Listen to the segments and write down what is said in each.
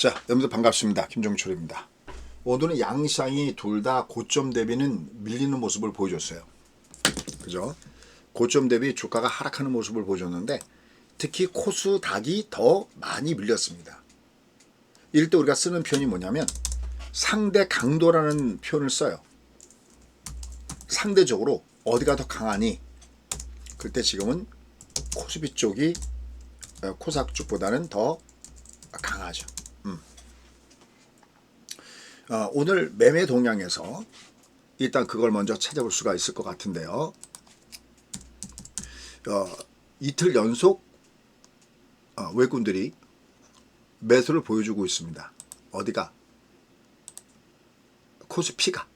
자, 여러분들 반갑습니다. 김종철입니다. 오늘은 양시장이 둘 다 고점 대비는 밀리는 모습을 보여줬어요. 그죠? 고점 대비 주가가 하락하는 모습을 보여줬는데 특히 코스닥이 더 많이 밀렸습니다. 이럴 때 우리가 쓰는 표현이 뭐냐면 상대 강도라는 표현을 써요. 상대적으로 어디가 더 강하니? 그때 지금은 코스피 쪽이 코스닥 쪽보다는 더 강하죠. 오늘 매매 동향에서 일단 그걸 먼저 찾아볼 수가 있을 것 같은데요. 이틀 연속 외국인들이 매수를 보여주고 있습니다. 어디가? 코스피가.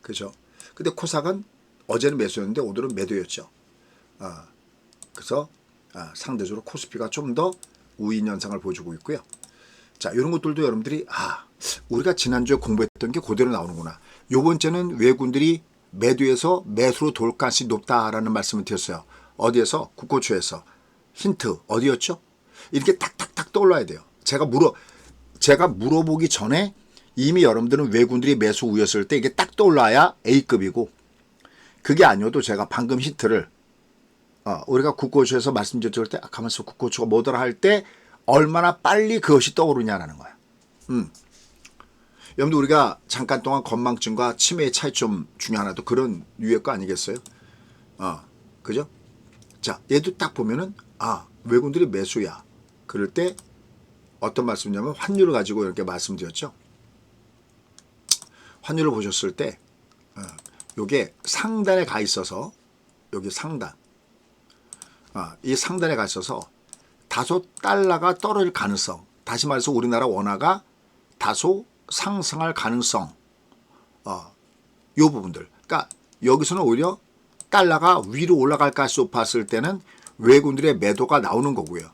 그죠? 근데 코스닥은 어제는 매수였는데 오늘은 매도였죠. 그래서 상대적으로 코스피가 좀 더 우인 현상을 보여주고 있고요. 자, 이런 것들도 여러분들이 우리가 지난주에 공부했던 게 그대로 나오는구나. 요번째는 외국인들이 매도에서 매수로 돌 가능성이 높다라는 말씀을 드렸어요. 어디에서? 국고초에서. 힌트 어디였죠? 이렇게 탁탁탁 떠올라야 돼요. 제가 물어보기 전에 이미 여러분들은 외국인들이 매수 우였을 때 이게 딱 떠올라야 A급이고, 그게 아니어도 제가 방금 힌트를 우리가 국고초에서 말씀드렸을 때 가만있어 국고초가 뭐더라 할 때 얼마나 빨리 그것이 떠오르냐라는 거야. 여러분들 우리가 잠깐 동안 건망증과 치매의 차이점 중에 하나도 그런 유의 거 아니겠어요? 그죠? 자, 얘도 딱 보면은 외국인들이 매수야. 그럴 때 어떤 말씀이냐면 환율을 가지고 이렇게 말씀드렸죠. 환율을 보셨을 때 요게 상단에 가 있어서 여기 상단. 이 상단에 가 있어서 다소 달러가 떨어질 가능성, 다시 말해서 우리나라 원화가 다소 상승할 가능성, 요 부분들. 그러니까 여기서는 오히려 달러가 위로 올라갈까 싶었을 때는 외국인들의 매도가 나오는 거고요.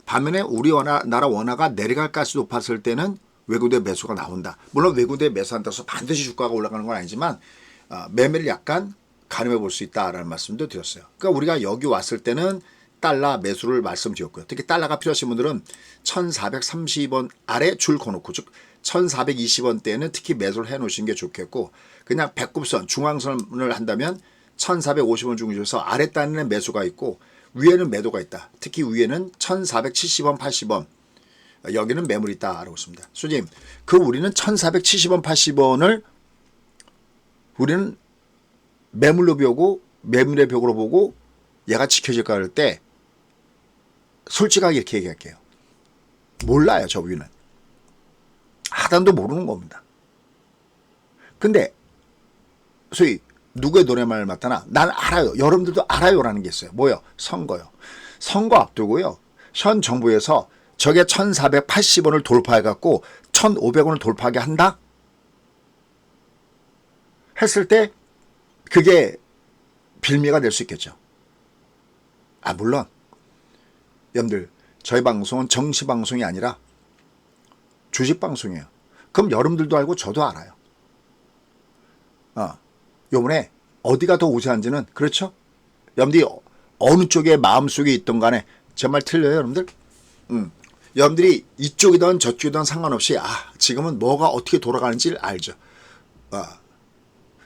반면에 우리 나라 원화가 내려갈까 싶었을 때는 외국인들의 매수가 나온다. 물론 외국인들의 매수한다고 해서 반드시 주가가 올라가는 건 아니지만 매매를 약간 가늠해 볼 수 있다라는 말씀도 드렸어요. 그러니까 우리가 여기 왔을 때는 달러 매수를 말씀드렸고요. 특히 달러가 필요하신 분들은 1430원 아래 줄 거놓고, 즉 1420원대에는 특히 매수를 해놓으시는 게 좋겠고, 그냥 배꼽선 중앙선을 한다면 1450원 중에서 아랫단에는 매수가 있고 위에는 매도가 있다. 특히 위에는 1470원 80원 여기는 매물이 있다라고 있습니다. 수님, 우리는 1470원 80원을 우리는 매물로 보고 매물의 벽으로 보고 얘가 지켜질까 할 때 솔직하게 이렇게 얘기할게요. 몰라요. 저 위는. 하단도 모르는 겁니다. 근데 소위 누구의 노래말 맞다나 난 알아요. 여러분들도 알아요라는 게 있어요. 뭐요? 선거요. 선거 앞두고요. 현 정부에서 저게 1480원을 돌파해갖고 1500원을 돌파하게 한다? 했을 때 그게 빌미가 될 수 있겠죠. 물론 여러분들 저희 방송은 정치 방송이 아니라 주식 방송이에요. 그럼 여러분들도 알고 저도 알아요. 요번에 어디가 더 우세한지는, 그렇죠? 여러분들이 어느 쪽에 마음속에 있던 간에 제 말 틀려요, 여러분들? 여러분들이 이쪽이든 저쪽이든 상관없이 지금은 뭐가 어떻게 돌아가는지 알죠.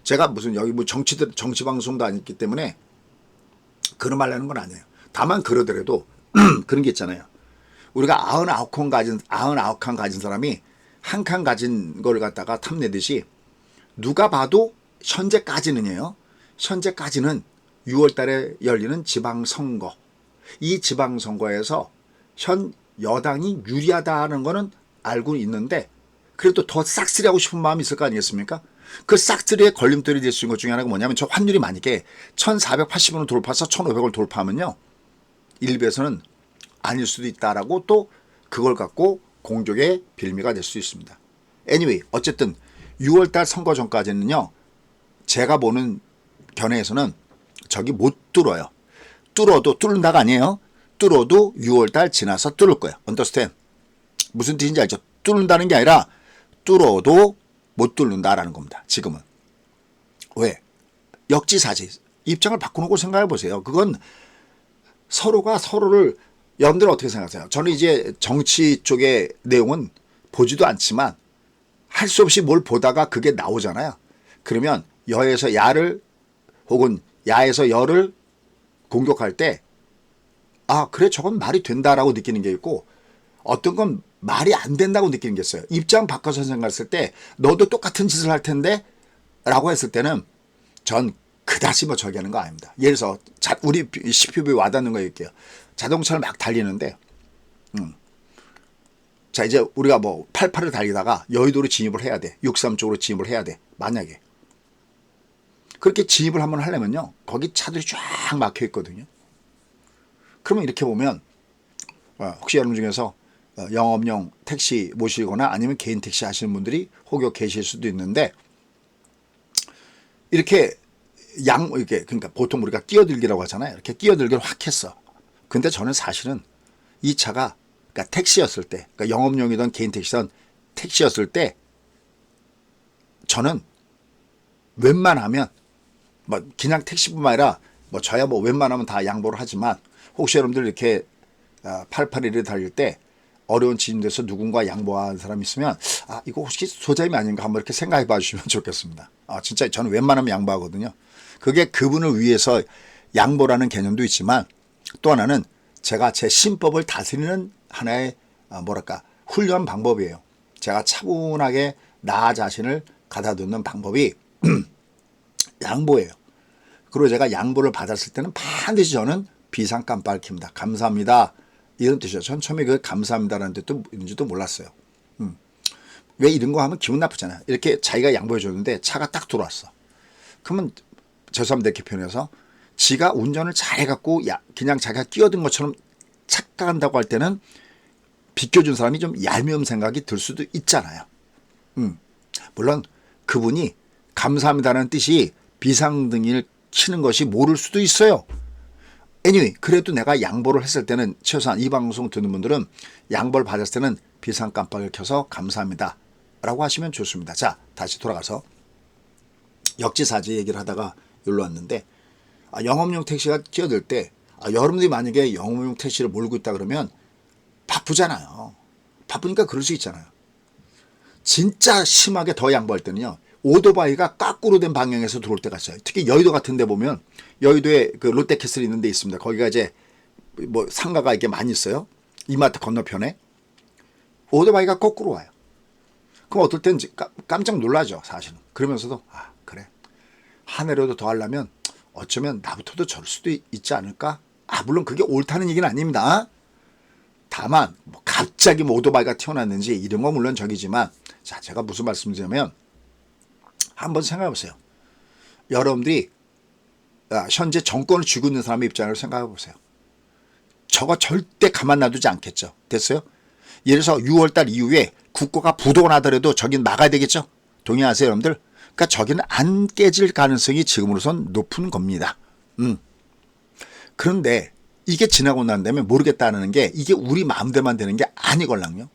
제가 무슨 여기 정치 방송도 아니기 때문에 그런 말 하는 건 아니에요. 다만 그러더라도 그런 게 있잖아요. 우리가 99칸 가진 사람이 한 칸 가진 걸 갖다가 탐내듯이 누가 봐도 현재까지는요. 현재까지는 6월 달에 열리는 지방선거. 이 지방선거에서 현 여당이 유리하다는 거는 알고 있는데 그래도 더 싹쓸이하고 싶은 마음이 있을 거 아니겠습니까? 그 싹쓸이의 걸림돌이 될 수 있는 것 중에 하나가 뭐냐면 저 환율이 만약에 1480원을 돌파해서 1500원을 돌파하면요. 일부에서는 아닐 수도 있다라고 또 그걸 갖고 공격의 빌미가 될 수 있습니다. anyway, 어쨌든 6월달 선거 전까지는요. 제가 보는 견해에서는 저기 못 뚫어요. 뚫는다가 아니에요. 뚫어도 6월달 지나서 뚫을 거예요. 언더스탠드? 무슨 뜻인지 알죠? 뚫는다는 게 아니라 뚫어도 못 뚫는다라는 겁니다. 지금은. 왜? 역지사지. 입장을 바꾸는 생각해 보세요. 그건 서로가 서로를, 여러분들은 어떻게 생각하세요? 저는 이제 정치 쪽의 내용은 보지도 않지만 할 수 없이 뭘 보다가 그게 나오잖아요. 그러면 여에서 야를 혹은 야에서 여를 공격할 때 아, 그래 저건 말이 된다라고 느끼는 게 있고 어떤 건 말이 안 된다고 느끼는 게 있어요. 입장 바꿔서 생각했을 때 너도 똑같은 짓을 할 텐데 라고 했을 때는 전 그다지 뭐 저기 하는 거 아닙니다. 예를 들어서 우리 CPU에 와닿는 거 얘기해요. 자동차를 막 달리는데 자 이제 우리가 뭐 88을 달리다가 여의도로 진입을 해야 돼. 63 쪽으로 진입을 해야 돼. 만약에 그렇게 진입을 한번 하려면요. 거기 차들이 쫙 막혀 있거든요. 그러면 이렇게 보면 혹시 여러분 중에서 영업용 택시 모시거나 아니면 개인 택시 하시는 분들이 혹여 계실 수도 있는데 이렇게 이렇게 그러니까 보통 우리가 끼어들기라고 하잖아요. 이렇게 끼어들기를 확 했어. 근데 저는 사실은 이 차가 그러니까 택시였을 때, 그러니까 영업용이든 개인 택시든 택시였을 때 저는 웬만하면 뭐 그냥 택시뿐만 아니라 뭐 저야 뭐 웬만하면 다 양보를 하지만 혹시 여러분들 이렇게 881을 달릴 때 어려운 지인돼서 누군가 양보하는 사람이 있으면 아 이거 혹시 소장님이 아닌가 한번 이렇게 생각해 봐 주시면 좋겠습니다. 진짜 저는 웬만하면 양보하거든요. 그게 그분을 위해서 양보라는 개념도 있지만 또 하나는 제가 제 심법을 다스리는 하나의 뭐랄까 훈련 방법이에요. 제가 차분하게 나 자신을 가다듬는 방법이 양보예요. 그리고 제가 양보를 받았을 때는 반드시 저는 비상 깜빡을 킵니다. 감사합니다. 이런 뜻이죠. 전 처음에 그 감사합니다라는 뜻도 있는지도 몰랐어요. 왜 이런 거 하면 기분 나쁘잖아요. 이렇게 자기가 양보해 줬는데 차가 딱 들어왔어. 그러면 죄송합니다 이렇게 표현해서 지가 운전을 잘해갖고 그냥 자기가 끼어든 것처럼 착각한다고 할 때는 비껴준 사람이 좀 얄미운 생각이 들 수도 있잖아요. 물론 그분이 감사합니다라는 뜻이 비상등을 켜는 것이 모를 수도 있어요. anyway, 그래도 내가 양보를 했을 때는 최소한 이 방송 듣는 분들은 양보를 받았을 때는 비상 깜빡을 켜서 감사합니다 라고 하시면 좋습니다. 자, 다시 돌아가서 역지사지 얘기를 하다가 여기로 왔는데 영업용 택시가 끼어들 때 여러분들이 만약에 영업용 택시를 몰고 있다 그러면 바쁘잖아요. 바쁘니까 그럴 수 있잖아요. 진짜 심하게 더 양보할 때는요. 오토바이가 거꾸로 된 방향에서 들어올 때가 있어요. 특히 여의도 같은 데 보면 여의도에 그 롯데캐슬이 있는 데 있습니다. 거기가 이제 뭐 상가가 이렇게 많이 있어요. 이마트 건너편에. 오토바이가 거꾸로 와요. 그럼 어떨 땐 깜짝 놀라죠. 사실은. 그러면서도 그래. 하늘에도 더 하려면 어쩌면 나부터도 저럴 수도 있지 않을까? 물론 그게 옳다는 얘기는 아닙니다. 다만 뭐 갑자기 뭐 오토바이가 튀어나왔는지 이런 거 물론 저기지만 자 제가 무슨 말씀드리냐면 한번 생각해 보세요. 여러분들이 현재 정권을 쥐고 있는 사람의 입장으로 생각해 보세요. 저거 절대 가만 놔두지 않겠죠. 됐어요? 예를 들어서 6월달 이후에 국고가 부도가 나더라도 저긴 막아야 되겠죠. 동의하세요 여러분들? 그러니까 저기는 안 깨질 가능성이 지금으로선 높은 겁니다. 그런데 이게 지나고 난 다음에 모르겠다는 게 이게 우리 마음대로만 되는 게 아니걸랑요.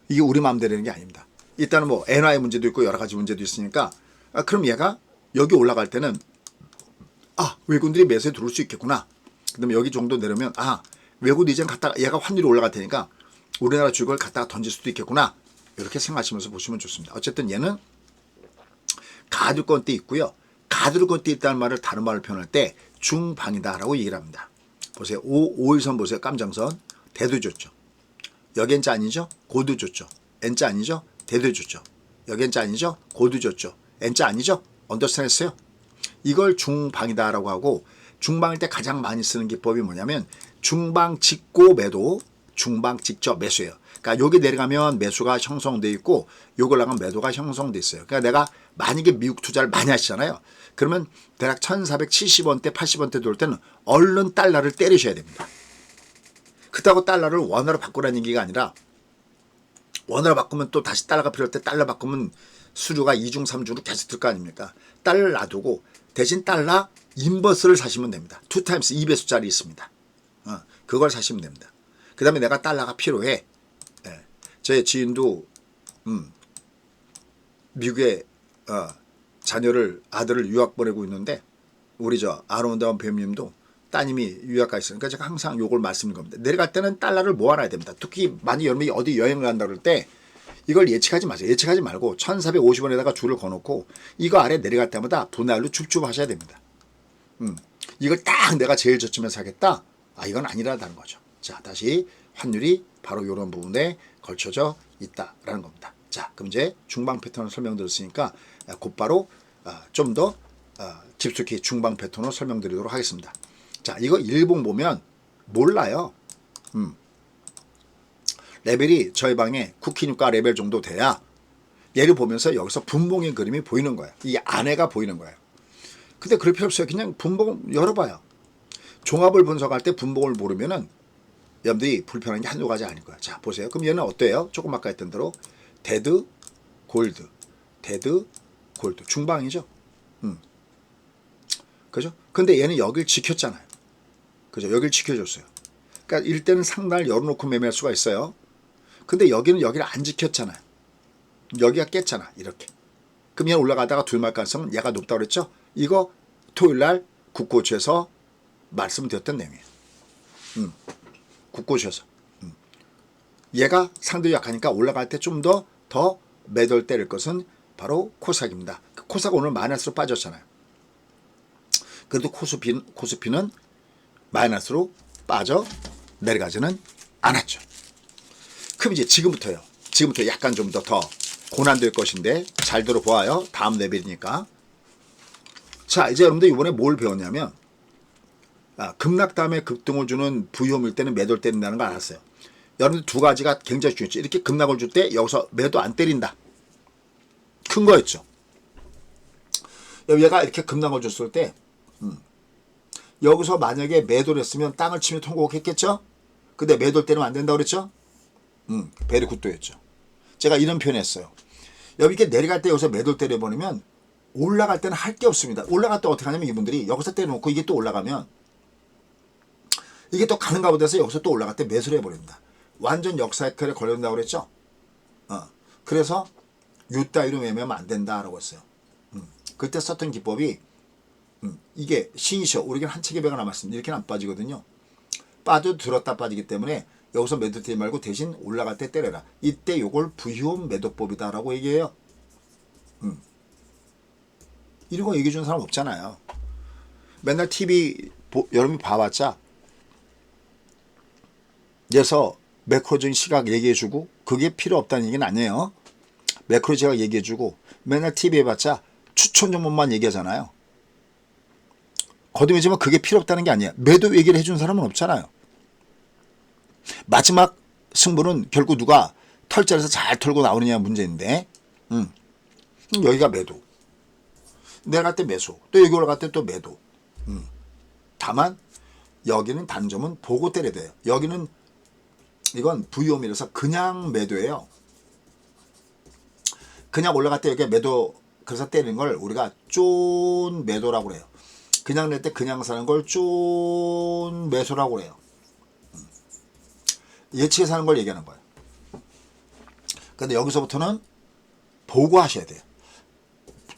이게 우리 마음대로 되는 게 아닙니다. 일단은 뭐 엔화의 문제도 있고 여러 가지 문제도 있으니까 그럼 얘가 여기 올라갈 때는 외국인들이 매수에 들어올 수 있겠구나. 그다음에 여기 정도 내려면 외국인 이제 갖다가 얘가 환율이 올라갈 테니까 우리나라 주식을 갖다가 던질 수도 있겠구나. 이렇게 생각하시면서 보시면 좋습니다. 어쨌든 얘는 가두권대 있고요. 가두권대 있다는 말을 다른 말을 표현할 때 중방이다라고 얘기를 합니다. 보세요. 5일선 보세요. 깜장선. 대도 줬죠. 여기 N자 아니죠? 고도 줬죠. N자 아니죠? 대도 줬죠. 여기 N자 아니죠? 고도 줬죠. N자 아니죠? 언더스탠 했어요. 이걸 중방이다라고 하고 중방일 때 가장 많이 쓰는 기법이 뭐냐면 중방 직고 매도, 중방 직접 매수예요. 그러니까 여기 내려가면 매수가 형성돼 있고 요걸 나가면 매도가 형성돼 있어요. 그러니까 내가 만약에 미국 투자를 많이 하시잖아요. 그러면 대략 1470원대 80원대 돌 때는 얼른 달러를 때리셔야 됩니다. 그렇다고 달러를 원화로 바꾸라는 얘기가 아니라 원화로 바꾸면 또 다시 달러가 필요할 때 달러 바꾸면 수주가 2중 3중으로 계속 들 거 아닙니까? 달러를 놔두고 대신 달러 인버스를 사시면 됩니다. 2x 2배수짜리 있습니다. 그걸 사시면 됩니다. 그 다음에 내가 달러가 필요해. 제 지인도 미국에 아들을 유학 보내고 있는데 우리 저 아름다운 배우님도 따님이 유학가 있으니까 제가 항상 요걸 말씀드린 겁니다. 내려갈 때는 달러를 모아놔야 됩니다. 특히 만약 여러분이 어디 여행을 간다 그럴 때 이걸 예측하지 마세요. 예측하지 말고 1450원에다가 줄을 거놓고 이거 아래 내려갈 때마다 분할로 줍줍 하셔야 됩니다. 이걸 딱 내가 제일 저쯤에 사겠다. 이건 아니라는 거죠. 자, 다시 환율이 바로 이런 부분에 걸쳐져 있다라는 겁니다. 자, 그럼 이제 중방 패턴을 설명드렸으니까 곧바로 좀 더 깊숙이 중방 패턴을 설명드리도록 하겠습니다. 자, 이거 일봉 보면 몰라요. 레벨이 저희 방에 쿠키뉴카 레벨 정도 돼야 얘를 보면서 여기서 분봉의 그림이 보이는 거예요. 이 안에가 보이는 거예요. 근데 그럴 필요 없어요. 그냥 분봉 열어봐요. 종합을 분석할 때 분봉을 모르면은 여러분들이 불편한 게 한두 가지 아닐 거야. 자, 보세요. 그럼 얘는 어때요? 조금 아까 했던 대로 데드, 골드, 데드, 골드. 중방이죠. 그죠? 근데 얘는 여길 지켰잖아요. 그죠? 여길 지켜줬어요. 그러니까 일대는 상단을 열어놓고 매매할 수가 있어요. 근데 여기는 여기를 안 지켰잖아요. 여기가 깼잖아. 이렇게. 그럼 얘는 올라가다가 둘말 가능성은 얘가 높다고 그랬죠? 이거 토요일날 국고주에서 말씀드렸던 내용이에요. 국고주에서. 얘가 상대적으로 약하니까 올라갈 때 좀 더 매도를 때릴 것은 바로 코스닥입니다. 코스닥 오늘 마이너스로 빠졌잖아요. 그래도 코스피는 마이너스로 빠져 내려가지는 않았죠. 그럼 이제 지금부터 약간 좀 더 고난될 것인데 잘 들어보아요. 다음 레벨이니까. 자, 이제 여러분들 이번에 뭘 배웠냐면 급락 다음에 급등을 주는 부위험일 때는 매도를 때린다는 걸 알았어요. 여러분들 두 가지가 굉장히 중요했죠. 이렇게 급락을 줄 때 여기서 매도 안 때린다. 큰 거였죠. 얘가 이렇게 급락을 줬을 때 여기서 만약에 매도를 했으면 땅을 치면 통곡했겠죠? 근데 매도를 때리면 안 된다고 그랬죠? 베리 굿도였죠. 제가 이런 표현했어요. 여기 이렇게 내려갈 때 여기서 매도를 때려버리면 올라갈 때는 할 게 없습니다. 올라갈 때 어떻게 하냐면 이분들이 여기서 때려놓고 이게 또 올라가면 이게 또 가는가 보다 해서 여기서 또 올라갈 때 매수를 해버립니다. 완전 역사의 틀에 걸린다고 그랬죠? 그래서 유따위로 매매하면 안 된다라고 했어요. 그때 썼던 기법이 이게 신이셔. 우리에겐 한 책의 배가 남았습니다. 이렇게는 안 빠지거든요. 빠져도 들었다 빠지기 때문에 여기서 매도 때리지 말고 대신 올라갈 때 때려라. 이때 요걸 부유험 매도법이다라고 얘기해요. 이런 거 얘기해 주는 사람 없잖아요. 맨날 TV 여러분이 봐봤자 그래서 매크로적인 시각 얘기해주고 그게 필요 없다는 얘기는 아니에요. 매크로 시각 얘기해주고 맨날 TV 해봤자 추천 종목만 얘기하잖아요. 거듭이지만 그게 필요 없다는 게 아니에요. 매도 얘기를 해준 사람은 없잖아요. 마지막 승부는 결국 누가 털자리에서 잘 털고 나오느냐 문제인데 여기가 매도, 내려갈 때 매수, 또 여기 올라갈 때 또 매도. 다만 여기는 단점은 보고 때려야 돼요. 여기는 이건 부위험이라서 그냥 매도예요. 그냥 올라갈 때 여기 매도 그래서 때리는 걸 우리가 쫀 매도라고 그래요. 그냥 낼 때 그냥 사는 걸 쫀 매수라고 그래요. 예측해 사는 걸 얘기하는 거예요. 근데 여기서부터는 보고 하셔야 돼요.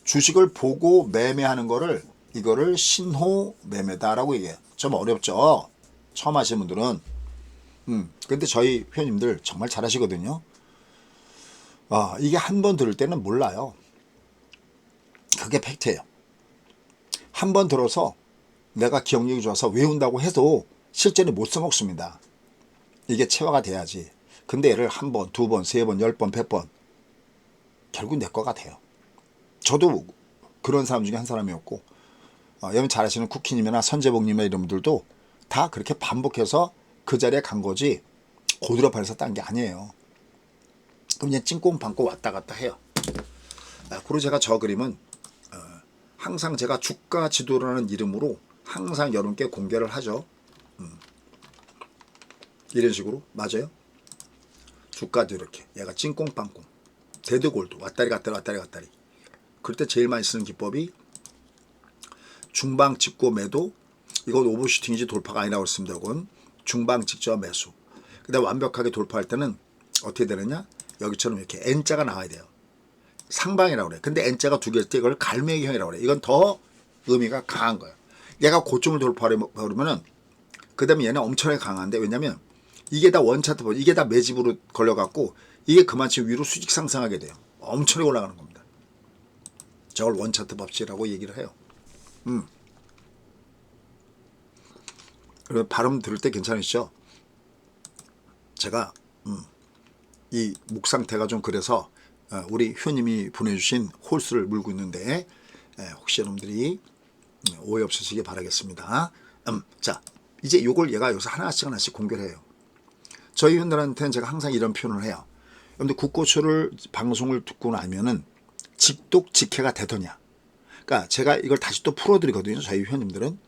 주식을 보고 매매하는 거를 이거를 신호 매매다라고 얘기해요. 좀 어렵죠? 처음 하시는 분들은. 근데 저희 회원님들 정말 잘하시거든요. 이게 한 번 들을 때는 몰라요. 그게 팩트예요. 한 번 들어서 내가 기억력이 좋아서 외운다고 해도 실제는 못 써먹습니다. 이게 체화가 돼야지. 근데 얘를 한 번, 두 번, 세 번, 10번, 100번 결국 내 거가 돼요. 저도 그런 사람 중에 한 사람이었고 여러분 잘 아시는 쿠키님이나 선재복님이나 이런 분들도 다 그렇게 반복해서 그 자리에 간 거지 고드랍판에서 딴 게 아니에요. 그럼 그냥 찡꽁 방고 왔다 갔다 해요. 그리고 제가 저 그림은 항상 제가 주가 지도라는 이름으로 항상 여러분께 공개를 하죠. 이런 식으로 맞아요. 주가도 이렇게 얘가 찡꽁 빵꽁 데드골드 왔다리 갔다리 왔다리 갔다리. 그럴 때 제일 많이 쓰는 기법이 중방 찍고 매도. 이건 오버슈팅이지 돌파가 아니라고 했습니다. 이건 중방 직접 매수. 근데 완벽하게 돌파할 때는 어떻게 되느냐? 여기처럼 이렇게 N자가 나와야 돼요. 상방이라고 그래. 근데 N자가 두 개일 때 이걸 갈매기형이라고 그래. 이건 더 의미가 강한 거예요. 얘가 고점을 돌파해버리면은 그 다음에 얘는 엄청나게 강한데, 왜냐면 이게 다 원차트, 이게 다 매집으로 걸려갖고 이게 그만큼 위로 수직 상승하게 돼요. 엄청나게 올라가는 겁니다. 저걸 원차트 법칙이라고 얘기를 해요. 그리고 발음 들을 때 괜찮으시죠? 제가 이 목 상태가 좀 그래서 우리 효님이 보내주신 홀수를 물고 있는데 혹시 여러분들이 오해 없으시길 바라겠습니다. 자, 이제 요걸 얘가 여기서 하나씩 공개를 해요. 저희 분들한테는 제가 항상 이런 표현을 해요. 여러분들 국고초를 방송을 듣고 나면은 직독직해가 되더냐. 그러니까 제가 이걸 다시 또 풀어드리거든요. 저희 회원님들은.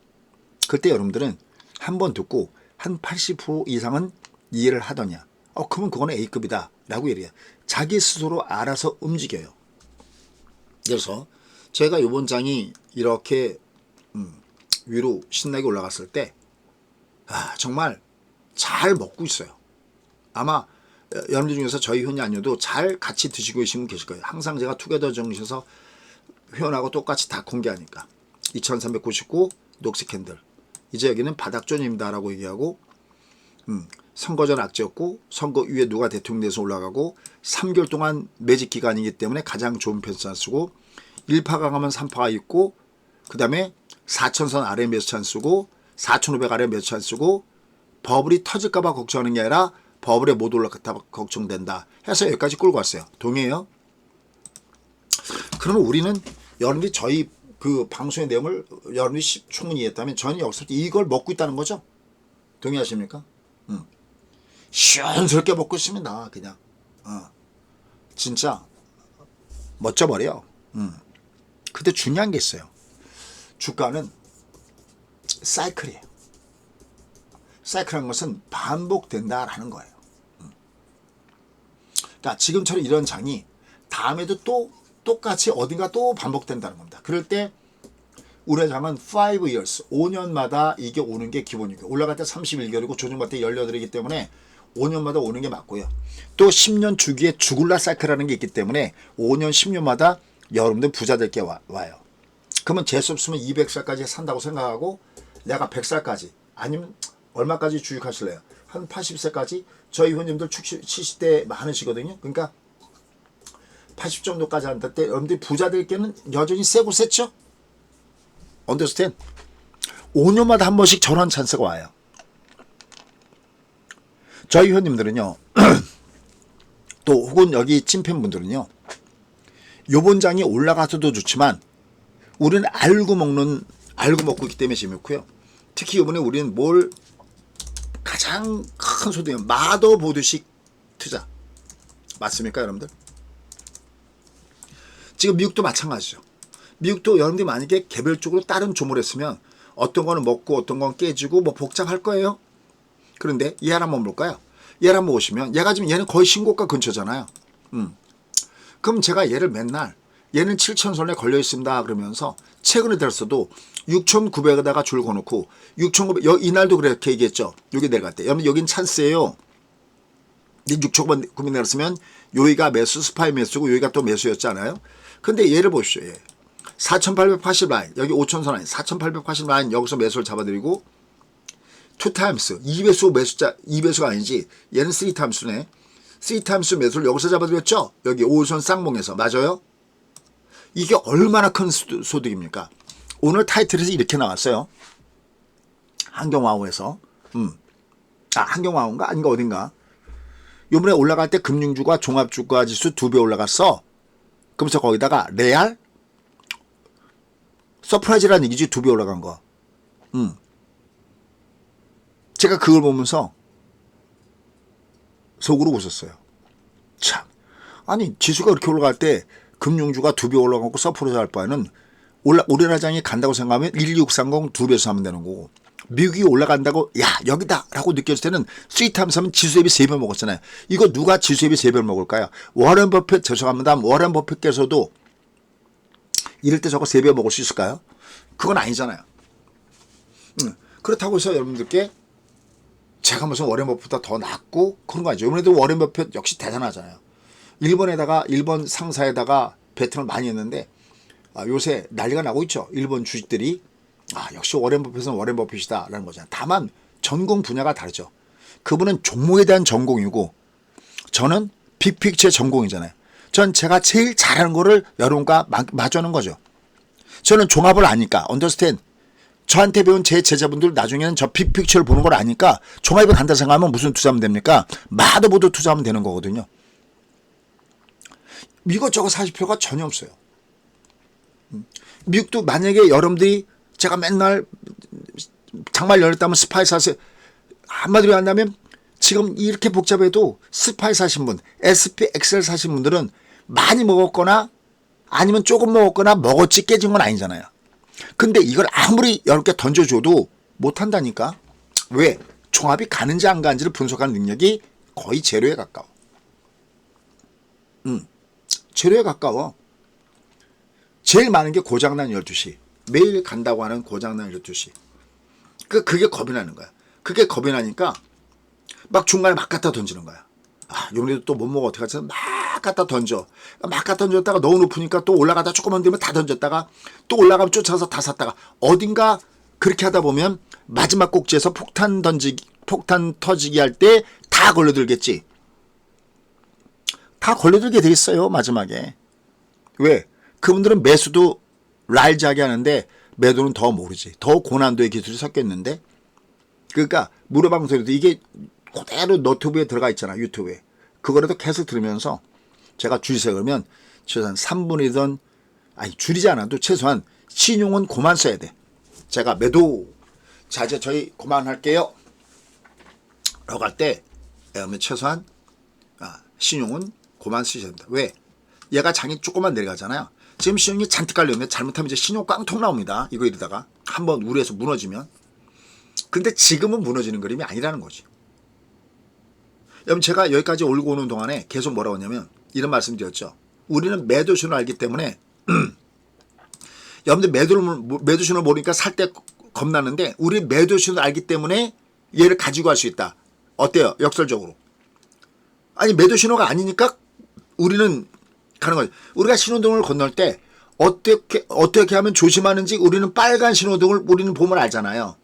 그때 여러분들은 한 번 듣고 한 80% 이상은 이해를 하더냐. 그러면 그거는 A급이다 라고 얘기해요. 자기 스스로 알아서 움직여요. 그래서 제가 요번 장이 이렇게 위로 신나게 올라갔을 때 정말 잘 먹고 있어요. 아마 여러분들 중에서 저희 회원이 아니어도 잘 같이 드시고 계시면 계실 거예요. 항상 제가 투게더 정신에서 회원하고 똑같이 다 공개하니까. 2399 녹색 캔들. 이제 여기는 바닥존입니다 라고 얘기하고 선거 전 악재였고 선거 위에 누가 대통령 돼서 올라가고 3개월 동안 매직 기간이기 때문에 가장 좋은 패스 찬스고 1파 강하면 3파가 있고 그 다음에 4,000선 아래 매수 찬스고 4,500 아래 매수 찬스고 버블이 터질까봐 걱정하는 게 아니라 버블에 못 올라갔다 걱정된다 해서 여기까지 끌고 왔어요. 동의해요? 그러면 우리는 여러분들이 저희 그 방송의 내용을 여러분들이 충분히 이해했다면 저는 여기서 이걸 먹고 있다는 거죠. 동의하십니까? 시원스럽게 먹고 있습니다. 그냥 진짜 멋져버려. 근데 중요한 게 있어요. 주가는 사이클이에요. 사이클한 것은 반복된다라는 거예요. 그러니까 지금처럼 이런 장이 다음에도 또 똑같이 어딘가 또 반복된다는 겁니다. 그럴 때 우리의 장은 5 years, 5년마다 이게 오는 게 기본이고 올라갈 때 31개월이고 조정받을 때 18이기 때문에 5년마다 오는 게 맞고요. 또 10년 주기에 주굴라 사이클이라는 게 있기 때문에 5년, 10년마다 여러분들 부자 될 게 와요. 그러면 재수 없으면 200살까지 산다고 생각하고 내가 100살까지 아니면 얼마까지 주식하실래요? 한 80세까지? 저희 회원님들 70대 많으시거든요. 그러니까 80 정도까지 한다 때 여러분들이 부자 될 게는 여전히 세고 셌죠? 언더스탠? 5년마다 한 번씩 저런 찬스가 와요. 저희 회원님들은요. 또 혹은 여기 찐팬분들은요. 요번 장이 올라가서도 좋지만 우리는 알고 먹고 있기 때문에 재밌고요. 특히 이번에 우리는 뭘 가장 큰 소득이면 마더 보드식 투자. 맞습니까 여러분들? 지금 미국도 마찬가지죠. 미국도 여러분들이 만약에 개별적으로 다른 조모를 했으면 어떤 거는 먹고 어떤 건 깨지고 뭐 복잡할 거예요. 그런데 얘를 한번 볼까요? 얘를 한번 보시면 얘가 지금 얘는 거의 신고가 근처잖아요. 그럼 제가 얘를 맨날 얘는 7,000선에 걸려 있습니다 그러면서 최근에 들었어도 6,900에다가 줄 거놓고 6,900 이날도 그렇게 얘기했죠. 여기 내려갈 때 여러분 여긴 찬스예요. 6,900 내렸으면 여기가 매수 스파이 매수고 여기가 또 매수였잖아요. 근데 얘를 보십시오. 얘. 4,880 라인 여기 5,000선 라인 4,880 라인 여기서 매수를 잡아드리고 2타임스 2배수 매수자 2배수가 아니지 얘는 3타임스네. 3타임스 매수를 여기서 잡아드렸죠. 여기 5선 쌍봉에서 맞아요. 이게 얼마나 큰 소득입니까? 오늘 타이틀에서 이렇게 나왔어요. 한경와우에서 한경와우인가 아닌가 어딘가 요번에 올라갈 때 금융주가 종합주가 지수 2배 올라갔어. 그러면서 거기다가 레알 서프라이즈라는 얘기지 2배 올라간 거. 제가 그걸 보면서 속으로 웃었어요. 참. 아니 지수가 그렇게 올라갈 때 금융주가 2배 올라가고 서프라이즈 할 바에는 우리나라 장이 간다고 생각하면 12630 2배수 하면 되는 거고 미국이 올라간다고 야 여기다 라고 느껴질 때는 스위트하면서 하면 지수 대비 3배 먹었잖아요. 이거 누가 지수 대비 3배를 먹을까요? 워렌 버핏 죄송합니다. 워렌 버핏께서도 이럴 때 저거 3배 먹을 수 있을까요? 그건 아니잖아요. 그렇다고 해서 여러분들께 제가 무슨 워렌 버핏보다 더 낫고 그런 거 아니죠. 이번에도 워렌 버핏 역시 대단하잖아요. 일본 상사에다가 베팅을 많이 했는데 요새 난리가 나고 있죠. 일본 주식들이 역시 워렌 버핏은 워렌 버핏이다라는 거잖아요. 다만 전공 분야가 다르죠. 그분은 종목에 대한 전공이고 저는 빅픽처의 전공이잖아요. 전 제가 제일 잘하는 거를 여러분과 마주하는 거죠. 저는 종합을 아니까 언더스탠. 저한테 배운 제 제자분들 나중에는 저 빅픽처를 보는 걸 아니까 종합에 간다 생각하면 무슨 투자하면 됩니까? 마더보드 투자하면 되는 거거든요. 이것저것 사실 필요가 전혀 없어요. 미국도 만약에 여러분들이 제가 맨날 장말 열렸다면 스파이 사세요. 한마디로 한다면 지금 이렇게 복잡해도 스파이 사신 분, SPXL 사신 분들은 많이 먹었거나 아니면 조금 먹었거나 먹었지 깨진 건 아니잖아요. 근데 이걸 아무리 여러 개 던져줘도 못한다니까. 왜? 종합이 가는지 안 가는지를 분석하는 능력이 거의 제로에 가까워. 제로에 가까워. 제일 많은 게 고장난 12시. 매일 간다고 하는 고장난 12시. 그게 겁이 나는 거야. 그게 겁이 나니까 막 중간에 막 갖다 던지는 거야. 요번에도 또 못 먹어 어떻게 하지? 막 갖다 던져. 막 갖다 던졌다가 너무 높으니까 또 올라가다 조금만 되면 다 던졌다가 또 올라가면 쫓아서 다 샀다가 어딘가 그렇게 하다 보면 마지막 꼭지에서 폭탄 터지기 할 때 다 걸려들겠지. 다 걸려들게 돼 있어요 마지막에. 왜? 그분들은 매수도 랄즈하게 하는데 매도는 더 모르지. 더 고난도의 기술이 섞여 있는데. 그러니까 무료방송에도 이게 그대로 너튜브에 들어가 있잖아. 유튜브에. 그거라도 계속 들으면서 제가 줄이세요 그러면 최소한 3분이든 줄이지 않아도 최소한 신용은 그만 써야 돼. 제가 매도 자 이제 저희 그만할게요 라고 할 때 최소한 신용은 그만 쓰셔야 된다. 왜? 얘가 장이 조금만 내려가잖아요. 지금 신용이 잔뜩 깔려있는데 잘못하면 이제 신용 깡통 나옵니다. 이거 이러다가 한번 우려해서 무너지면. 근데 지금은 무너지는 그림이 아니라는 거지. 여러분 제가 여기까지 올고 오는 동안에 계속 뭐라고 하냐면 이런 말씀 드렸죠. 우리는 매도 신호를 알기 때문에 여러분들 매도 신호를 모르니까 살 때 겁나는데 우리 매도 신호를 알기 때문에 얘를 가지고 갈 수 있다. 어때요? 역설적으로. 아니 매도 신호가 아니니까 우리는 가는 거지. 우리가 신호등을 건널 때 어떻게 하면 조심하는지 우리는 빨간 신호등을 우리는 보면 알잖아요.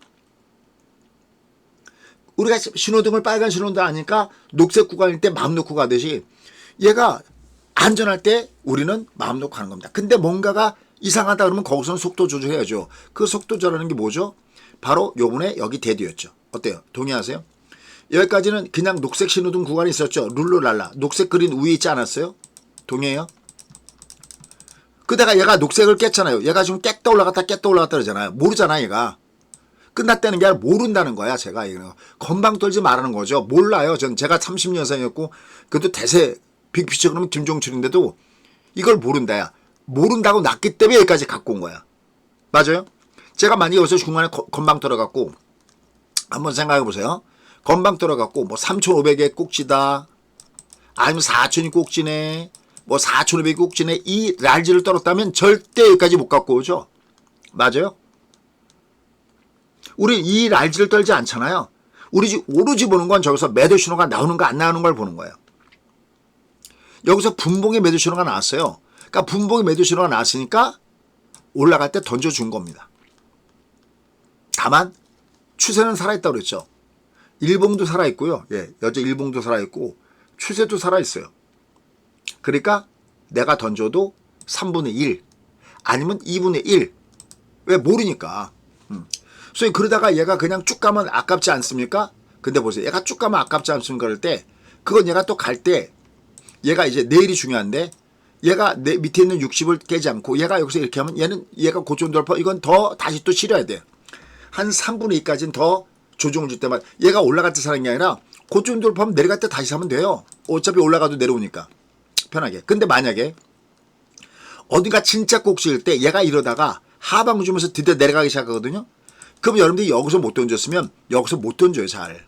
우리가 신호등을 빨간 신호등 아니까 녹색 구간일 때 마음 놓고 가듯이 얘가 안전할 때 우리는 마음 놓고 가는 겁니다. 근데 뭔가가 이상하다 그러면 거기서는 속도 조절해야죠. 그 속도 조절하는 게 뭐죠? 바로 요번에 여기 대디였죠. 어때요? 동의하세요? 여기까지는 그냥 녹색 신호등 구간이 있었죠. 룰루랄라. 녹색 그린 위에 있지 않았어요? 동의해요? 그다가 얘가 녹색을 깼잖아요. 얘가 지금 깼다 올라갔다 그러잖아요. 모르잖아 얘가. 끝났다는 게 아니라 모른다는 거야. 제가 건방 떨지 말라는 거죠. 몰라요. 제가 30년생이었고 그래도 대세 빅피처 그러면 김종철인데도 이걸 모른다야. 모른다고 났기 때문에 여기까지 갖고 온 거야. 맞아요? 제가 만약에 여기서 중간에 건방 떨어갖고 한번 생각해 보세요. 건방 떨어갖고 뭐 3,500에 꼭지다. 아니면 4,000이 꼭지네. 뭐 4,500이 꼭지네. 이 랄지를 떨었다면 절대 여기까지 못 갖고 오죠. 맞아요? 우리 이 랄지를 떨지 않잖아요. 우리 오로지 보는 건 저기서 매도 신호가 나오는 거 안 나오는 걸 보는 거예요. 여기서 분봉의 매도 신호가 나왔어요. 그러니까 분봉의 매도 신호가 나왔으니까 올라갈 때 던져준 겁니다. 다만 추세는 살아있다고 그랬죠. 일봉도 살아있고요. 여자 일봉도 살아있고 추세도 살아있어요. 그러니까 내가 던져도 3분의 1 아니면 2분의 1. 왜? 모르니까. 그래서 그러다가 얘가 그냥 쭉 가면 아깝지 않습니까? 근데 보세요. 얘가 쭉 가면 아깝지 않습니까? 그럴 때 그건 얘가 또 갈 때 얘가 이제 내일이 중요한데 얘가 내 밑에 있는 60을 깨지 않고 얘가 여기서 이렇게 하면 얘가 고점 돌파 이건 더 다시 또 치러야 돼. 한 3분의 2까지는 더 조정을 줄 때만 얘가 올라갈 때 사는 게 아니라 고점 돌파하면 내려갈 때 다시 사면 돼요. 어차피 올라가도 내려오니까 편하게. 근데 만약에 어디가 진짜 꼭지일 때 얘가 이러다가 하방 주면서 드디어 내려가기 시작하거든요. 그럼 여러분들이 여기서 못 던졌으면 여기서 못 던져요. 잘.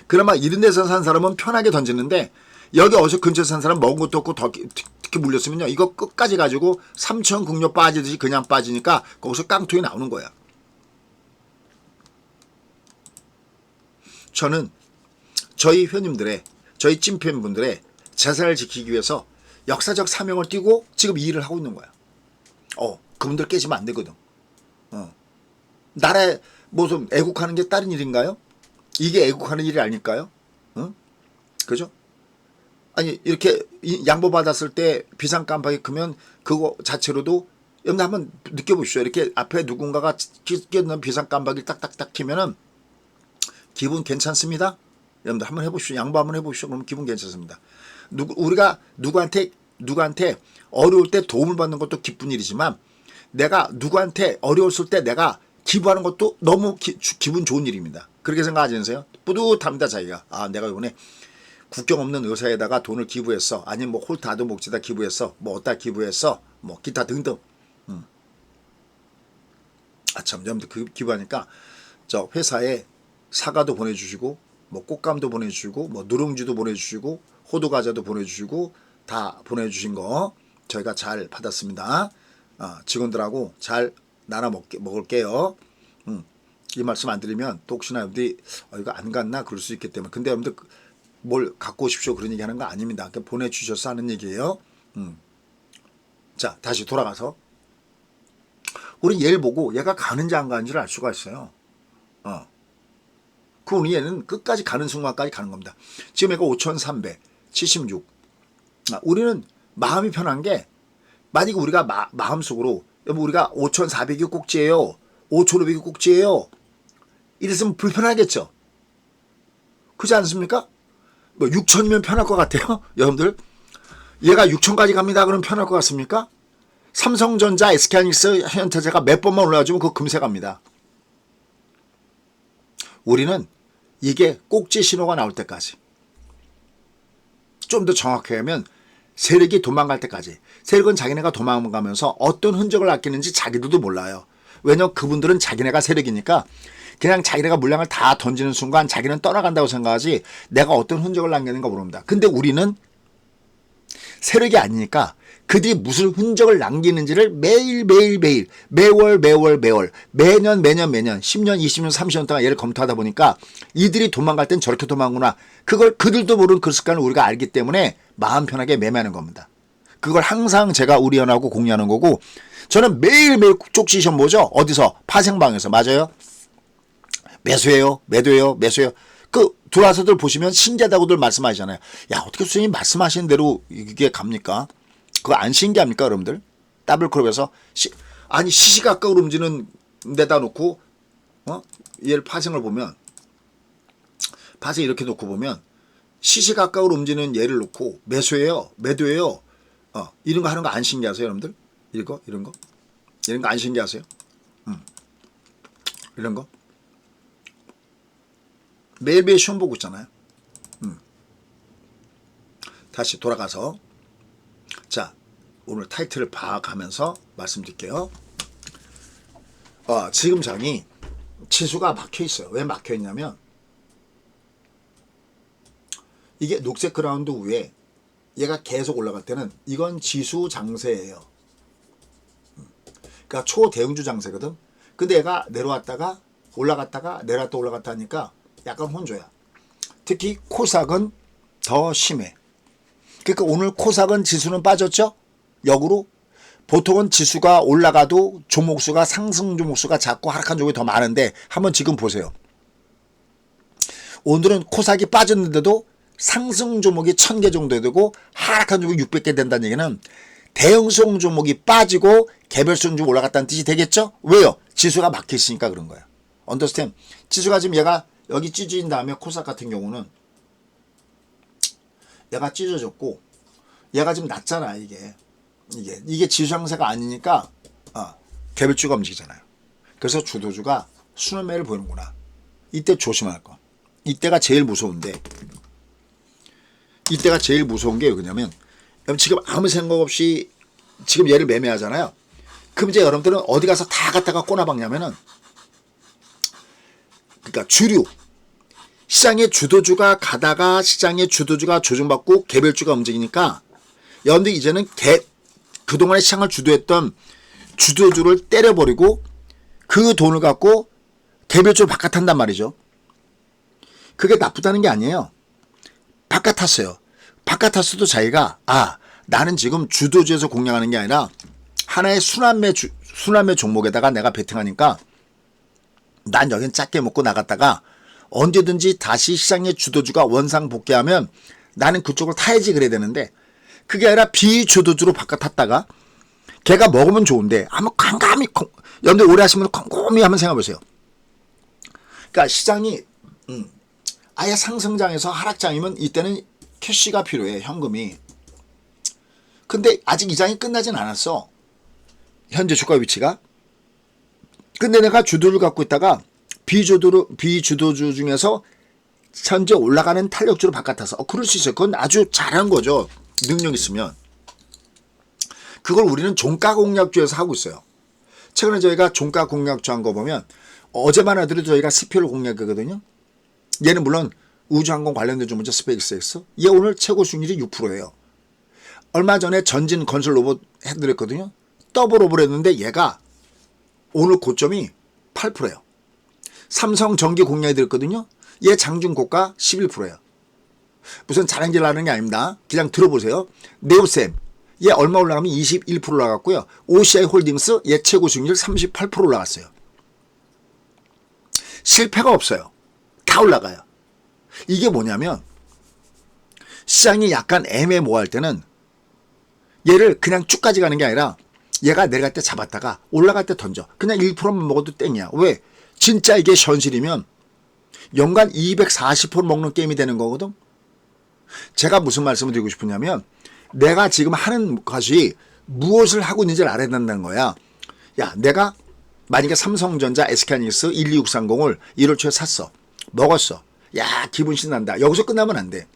그나마 이런 데서 산 사람은 편하게 던지는데 여기 어디서 근처에서 산 사람 먹은 것도 없고 더 특히 물렸으면요. 이거 끝까지 가지고 삼천 국녀 빠지듯이 그냥 빠지니까 거기서 깡통이 나오는 거야. 저는 저희 회원님들의 저희 찐팬분들의 재산을 지키기 위해서 역사적 사명을 띠고 지금 이 일을 하고 있는 거야. 그분들 깨지면 안 되거든. 나라에 무슨 애국하는 게 다른 일인가요? 이게 애국하는 일이 아닐까요? 응? 그죠? 아니 이렇게 양보 받았을 때 비상 깜빡이 크면 그거 자체로도 여러분 한번 느껴보십시오. 이렇게 앞에 누군가가 끼는 비상 깜빡이 딱딱딱 키면은 기분 괜찮습니다. 여러분들 한번 해보십시오. 양보 한번 해보십시오. 그러면 기분 괜찮습니다. 우리가 누구한테 어려울 때 도움을 받는 것도 기쁜 일이지만 내가 누구한테 어려웠을 때 내가 기부하는 것도 너무 기분 좋은 일입니다. 그렇게 생각하지 않으세요? 뿌듯합니다. 자기가. 아 내가 이번에 국경 없는 의사에다가 돈을 기부했어. 아니면 뭐 홀트 아동복지에다 기부했어. 뭐 어디다 기부했어. 뭐 기타 등등. 아참 여러분들 그 기부하니까 저 회사에 사과도 보내주시고 뭐 꽃감도 보내주시고 뭐 누룽지도 보내주시고 호두과자도 보내주시고 다 보내주신 거 저희가 잘 받았습니다. 직원들하고 잘 나눠 먹을게요. 이 말씀 안 드리면 또 혹시나 여러분들이 이거 안 갔나 그럴 수 있기 때문에 근데 여러분들 뭘 갖고 오십시오 그런 얘기 하는 거 아닙니다. 그냥 보내주셔서 하는 얘기예요. 자 다시 돌아가서 우리 얘를 보고 얘가 가는지 안 가는지를 알 수가 있어요. 우리 얘는 끝까지 가는 순간까지 가는 겁니다. 지금 얘가 5,376. 우리는 마음이 편한 게 만약에 우리가 마음속으로 여러분 우리가 5,400이 꼭지예요. 5,500이 꼭지예요. 이랬으면 불편하겠죠. 그렇지 않습니까? 뭐 6,000이면 편할 것 같아요. 여러분들 얘가 6,000까지 갑니다. 그러면 편할 것 같습니까? 삼성전자, SK하이닉스, 현대제가 몇 번만 올라가지면 그거 금세 갑니다. 우리는 이게 꼭지 신호가 나올 때까지 좀 더 정확하게 하면 세력이 도망갈 때까지 세력은 자기네가 도망가면서 어떤 흔적을 남기는지 자기들도 몰라요. 왜냐면 그분들은 자기네가 세력이니까 그냥 자기네가 물량을 다 던지는 순간 자기는 떠나간다고 생각하지 내가 어떤 흔적을 남기는가 모릅니다. 근데 우리는 세력이 아니니까 그들이 무슨 흔적을 남기는지를 매월 매년 10년 20년 30년 동안 얘를 검토하다 보니까 이들이 도망갈 땐 저렇게 도망구나 그걸 그들도 모르는 그 습관을 우리가 알기 때문에 마음 편하게 매매하는 겁니다. 그걸 항상 제가 우리 연하고 공유하는 거고 저는 매일매일 쪽지 시험 보죠. 어디서? 파생방에서. 맞아요. 매수해요 그 들어와서들 보시면 신기하다고들 말씀하시잖아요. 야 어떻게 선생님 말씀하시는 대로 이게 갑니까? 그거 안 신기합니까 여러분들? 더블클럽에서 아니 시시각각으로 움직이는 데다 놓고 얘를 파생을 보면 파생 이렇게 놓고 보면 시시각각으로 움직이는 얘를 놓고 매도해요 이런 거 하는 거 안 신기하세요 여러분들? 이런 거 안 신기하세요? 이런 거 매일매일 시험 보고 있잖아요. 다시 돌아가서 자 오늘 타이틀을 봐가면서 말씀드릴게요. 지금 장이 지수가 막혀 있어요. 왜 막혀 있냐면 이게 녹색 그라운드 위에 얘가 계속 올라갈 때는 이건 지수 장세예요. 그러니까 초대형주 장세거든. 근데 얘가 내려왔다가 올라갔다가 내려왔다 올라갔다 하니까 약간 혼조야. 특히 코삭은 더 심해. 그러니까 오늘 코삭은 지수는 빠졌죠? 역으로 보통은 지수가 올라가도 종목수가 상승 종목수가 작고 하락한 종목이 더 많은데 한번 지금 보세요. 오늘은 코삭이 빠졌는데도 상승 종목이 1000개 정도 되고 하락한 종목이 600개 된다는 얘기는 대형성 종목이 빠지고 개별성 종목이 올라갔다는 뜻이 되겠죠? 왜요? 지수가 막혀 있으니까 그런 거야. 언더스탠. 지수가 지금 얘가 여기 찢어진 다음에 코삭 같은 경우는 얘가 찢어졌고 얘가 지금 낮잖아. 이게 지수 장세가 아니니까 개별주가 움직이잖아요. 그래서 주도주가 순환매를 보이는구나. 이때 조심할 거. 이때가 제일 무서운데 이때가 제일 무서운 게 왜냐면 지금 아무 생각 없이 지금 얘를 매매하잖아요. 그럼 이제 여러분들은 어디 가서 다 갖다가 꼬나박냐면은 그러니까 주류 시장의 주도주가 가다가 시장의 주도주가 조정받고 개별주가 움직이니까 여러분들 이제는 그동안의 시장을 주도했던 주도주를 때려버리고 그 돈을 갖고 개별주를 바깥한단 말이죠. 그게 나쁘다는 게 아니에요. 바깥탔어요. 바깥탔어도 자기가 나는 지금 주도주에서 공략하는 게 아니라 하나의 순환매 종목에다가 내가 베팅하니까 난 여긴 작게 먹고 나갔다가 언제든지 다시 시장의 주도주가 원상 복귀하면 나는 그쪽을 타야지 그래야 되는데 그게 아니라 비주도주로 바꿔 탔다가 걔가 먹으면 좋은데 아마 깜깜이 연대 오래 하시면 꼼꼼히 한번 생각해보세요. 그러니까 시장이 아예 상승장에서 하락장이면 이때는 캐시가 필요해. 현금이. 근데 아직 이 장이 끝나진 않았어. 현재 주가 위치가. 근데 내가 주도를 갖고 있다가 비주도주 중에서 현재 올라가는 탄력주로 바꿔타서 그럴 수 있어요. 그건 아주 잘한 거죠. 능력 있으면. 그걸 우리는 종가 공략주에서 하고 있어요. 최근에 저희가 종가 공략주 한 거 보면 어제만 하더라도 저희가 스피어를 공략하거든요. 얘는 물론 우주항공 관련된 주문자 스페이스X. 얘 오늘 최고 수익률이 6%예요. 얼마 전에 전진 건설 로봇 해드렸거든요. 더블 오버를 했는데 얘가 오늘 고점이 8%예요. 삼성 전기 공략해드렸거든요. 얘 장중 고가 11%예요. 무슨 자랑질 하는 게 아닙니다. 그냥 들어보세요. 네오셈. 얘 얼마 올라가면 21% 올라갔고요. OCI 홀딩스 얘 최고 수익률 38% 올라갔어요. 실패가 없어요. 다 올라가요. 이게 뭐냐면 시장이 약간 애매모호할 때는 얘를 그냥 쭉 가져가는 게 아니라 얘가 내려갈 때 잡았다가 올라갈 때 던져. 그냥 1%만 먹어도 땡이야. 왜? 진짜 이게 현실이면 연간 240% 먹는 게임이 되는 거거든. 제가 무슨 말씀을 드리고 싶으냐면 내가 지금 하는 것이 무엇을 하고 있는지를 알아야 된다는 거야. 야, 내가 만약에 삼성전자 SK하이닉스 12630을 1월 초에 샀어. 먹었어. 야, 기분 신난다. 여기서 끝나면 안 돼.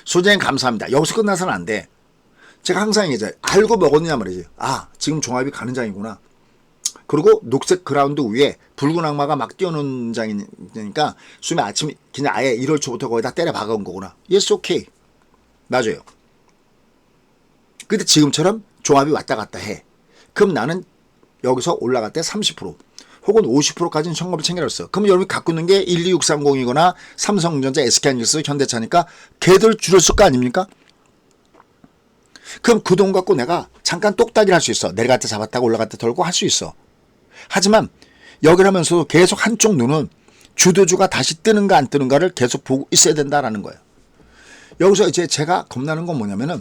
소장님 감사합니다. 여기서 끝나서는 안 돼. 제가 항상 이제 알고 먹었느냐 말이지. 아, 지금 종합이 가는 장이구나. 그리고 녹색 그라운드 위에 붉은 악마가 막 뛰어노는 장이니까 수미 아침 그냥 아예 1월 초부터 거기다 때려 박아온 거구나. Yes, okay. 맞아요. 근데 지금처럼 종합이 왔다 갔다 해. 그럼 나는 여기서 올라갈 때 30% 혹은 50%까지는 현금을 챙겨놨어. 그럼 여러분이 갖고 있는 게 12630이거나 삼성전자, SK하이닉스, 현대차니까 걔들 줄였을 거 아닙니까? 그럼 그 돈 갖고 내가 잠깐 똑딱이를 할 수 있어. 내려갈 때 잡았다가 올라갈 때 덜고 할 수 있어. 하지만 여기를 하면서도 계속 한쪽 눈은 주도주가 다시 뜨는가 안 뜨는가를 계속 보고 있어야 된다라는 거예요. 여기서 이제 제가 겁나는 건 뭐냐면은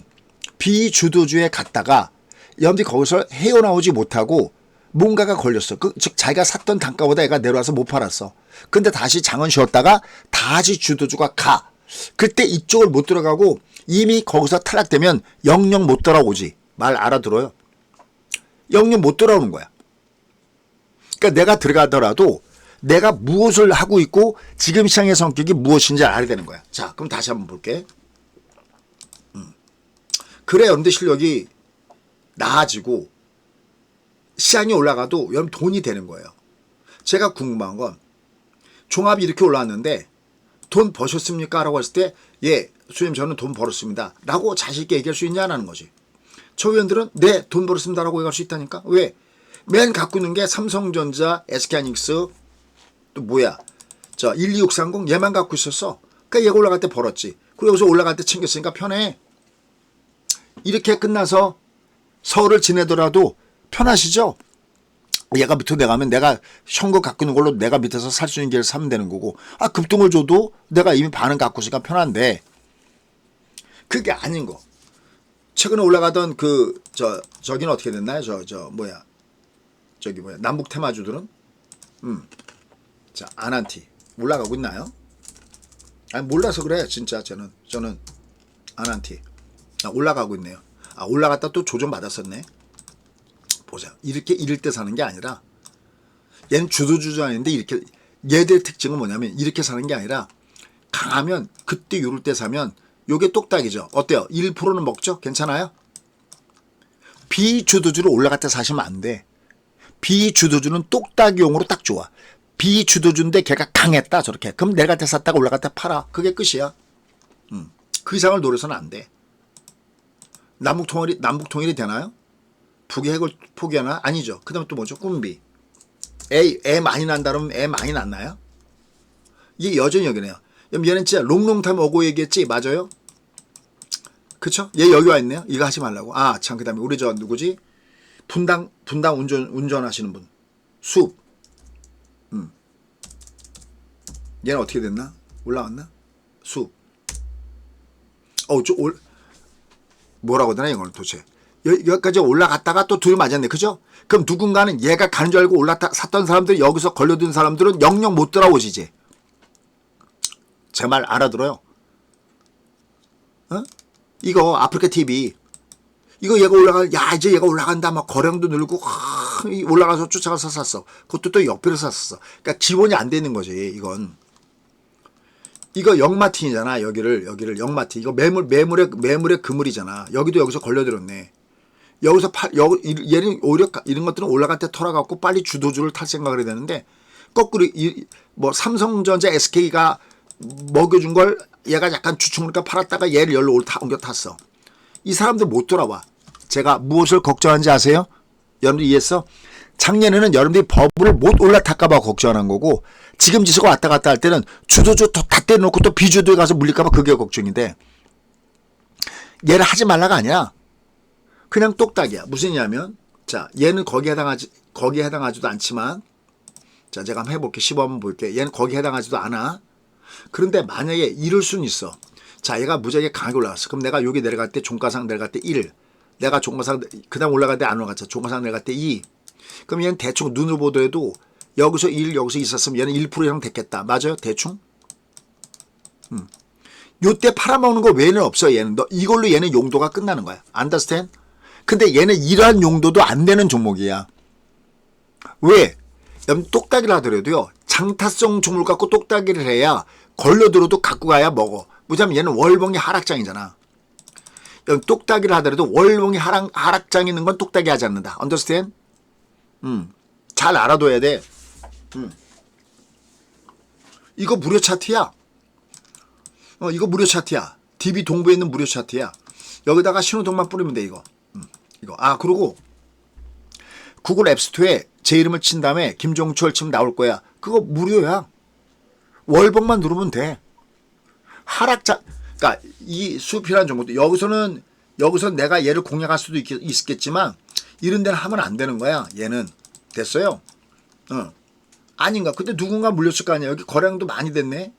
비주도주에 갔다가 여러분들이 거기서 헤어나오지 못하고 뭔가가 걸렸어. 즉 자기가 샀던 단가보다 얘가 내려와서 못 팔았어. 근데 다시 장은 쉬었다가 다시 주도주가 가. 그때 이쪽을 못 들어가고 이미 거기서 탈락되면 영영 못 돌아오지. 말 알아들어요? 영영 못 돌아오는 거야. 그러니까 내가 들어가더라도 내가 무엇을 하고 있고 지금 시장의 성격이 무엇인지 알아야 되는 거야. 자, 그럼 다시 한번 볼게. 그래, 여러분들 실력이 나아지고 시장이 올라가도 여러분 돈이 되는 거예요. 제가 궁금한 건 종합이 이렇게 올라왔는데 돈 버셨습니까? 라고 했을 때 예, 수님 저는 돈 벌었습니다. 라고 자신있게 얘기할 수 있냐는 거지. 저 의원들은 네, 돈 벌었습니다. 라고 얘기할 수 있다니까. 왜? 맨 갖고 있는 게 삼성전자, SK하이닉스 또 뭐야? 저 12630 얘만 갖고 있었어. 그러니까 얘가 올라갈 때 벌었지. 그리고 여기서 올라갈 때 챙겼으니까 편해. 이렇게 끝나서 서울을 지내더라도 편하시죠? 얘가 밑으로 내가면 내가 현금 갖고 있는 걸로 내가 밑에서 살 수 있는 길을 사면 되는 거고, 아, 급등을 줘도 내가 이미 반은 갖고 있으니까 편한데, 그게 아닌 거. 최근에 올라가던 저기는 어떻게 됐나요? 남북 테마주들은? 자, 아난티. 올라가고 있나요? 아니, 몰라서 그래, 진짜 저는 아난티. 올라가고 있네요. 아, 올라갔다 또 조정 받았었네. 보세요. 이렇게 이럴 때 사는 게 아니라 얘는 주도주장인데 이렇게 얘들의 특징은 뭐냐면 이렇게 사는 게 아니라 강하면 그때 요럴 때 사면 요게 똑딱이죠. 어때요? 1%는 먹죠? 괜찮아요? 비주도주로 올라갈 때 사시면 안 돼. 비주도주는 똑딱이용으로 딱 좋아. 비주도주인데 걔가 강했다 저렇게. 그럼 내려갈 때 샀다가 올라갈 때 팔아. 그게 끝이야. 그 이상을 노려서는 안 돼. 남북 통일이 되나요? 북의 핵을 포기하나? 아니죠. 그 다음에 또 뭐죠? 꿈비. 애 많이 난다 그러면 애 많이 났나요? 이게 여전히 여기네요. 얘는 진짜 롱롱타임 오고 얘기했지? 맞아요? 그쵸? 얘 여기 와 있네요. 이거 하지 말라고. 아, 참, 그 다음에 우리 누구지? 분당 운전하시는 분. 숲. 얘는 어떻게 됐나? 올라왔나? 수. 뭐라고 하나 이거는 도대체. 여기까지 올라갔다가 또 둘 맞았네. 그죠? 그럼 누군가는 얘가 가는 줄 알고 샀던 사람들, 여기서 걸려든 사람들은 영영 못 돌아오지 이제. 제 말 알아들어요? 어? 이거 아프리카 TV. 이거 이제 얘가 올라간다. 막 거량도 늘고 올라가서 쫓아가서 샀어. 그것도 또 역배로 샀었어. 그러니까 기본이 안 되는 거지 이건. 이거 영마틴이잖아. 여기를 영마틴. 이거 매물의 그물이잖아. 여기서 걸려들었네. 얘는 오히려 이런 것들은 올라갈 때 털어갖고 빨리 주도주를 탈 생각을 해야 되는데 거꾸로 뭐 삼성전자 SK가 먹여준 걸 얘가 약간 주춤으니까 팔았다가 얘를 열로 옮겨 탔어. 이 사람들 못 돌아와. 제가 무엇을 걱정하는지 아세요? 여러분들 이해했어? 작년에는 여러분들이 버블을 못 올라탈까봐 걱정하는 거고 지금 지수가 왔다 갔다 할 때는 주도주 다 때려놓고 또 비주도에 가서 물릴까봐 그게 걱정인데 얘를 하지 말라가 아니야. 그냥 똑딱이야. 무슨 얘기냐면 자 얘는 거기에 해당하지도 않지만 자 제가 한번 해볼게. 15 한번 볼게. 얘는 거기에 해당하지도 않아. 그런데 만약에 이럴 수는 있어. 자 얘가 무지하게 강하게 올라갔어. 그럼 내가 여기 내려갈 때 종가상 내려갈 때 1. 내가 종가상 그 다음 올라갈 때 안 올라갔잖아. 종가상 내려갈 때 2. 그럼 얘는 대충 눈으로 보더라도 여기서 1 여기서 있었으면 얘는 1% 이상 됐겠다. 맞아요? 대충? 요때 팔아먹는 거 외에는 없어. 얘는 이걸로 얘는 용도가 끝나는 거야. Understand? 근데 얘는 이러한 용도도 안 되는 종목이야. 왜? 여러분 똑딱이를 하더라도요. 장타성 종목 갖고 똑딱이를 해야 걸려들어도 갖고 가야 먹어. 뭐냐면 얘는 월봉이 하락장이잖아. 여러분 똑딱이를 하더라도 월봉이 하락장이 있는 건 똑딱이 하지 않는다. Understand? 잘 알아둬야 돼. 이거 무료 차트야. 이거 무료 차트야. DB 동부에 있는 무료 차트야. 여기다가 신호등만 뿌리면 돼 이거. 이거. 그리고 구글 앱스토어에 제 이름을 친 다음에 김종철 치면 나올 거야. 그거 무료야. 월봉만 누르면 돼. 그러니까 이 수필한 정보도 여기서는 내가 얘를 공략할 수도 있겠지만 이런 데는 하면 안 되는 거야. 얘는 됐어요. 아닌가? 근데 누군가 물렸을 거 아니야. 여기 거래량도 많이 됐네.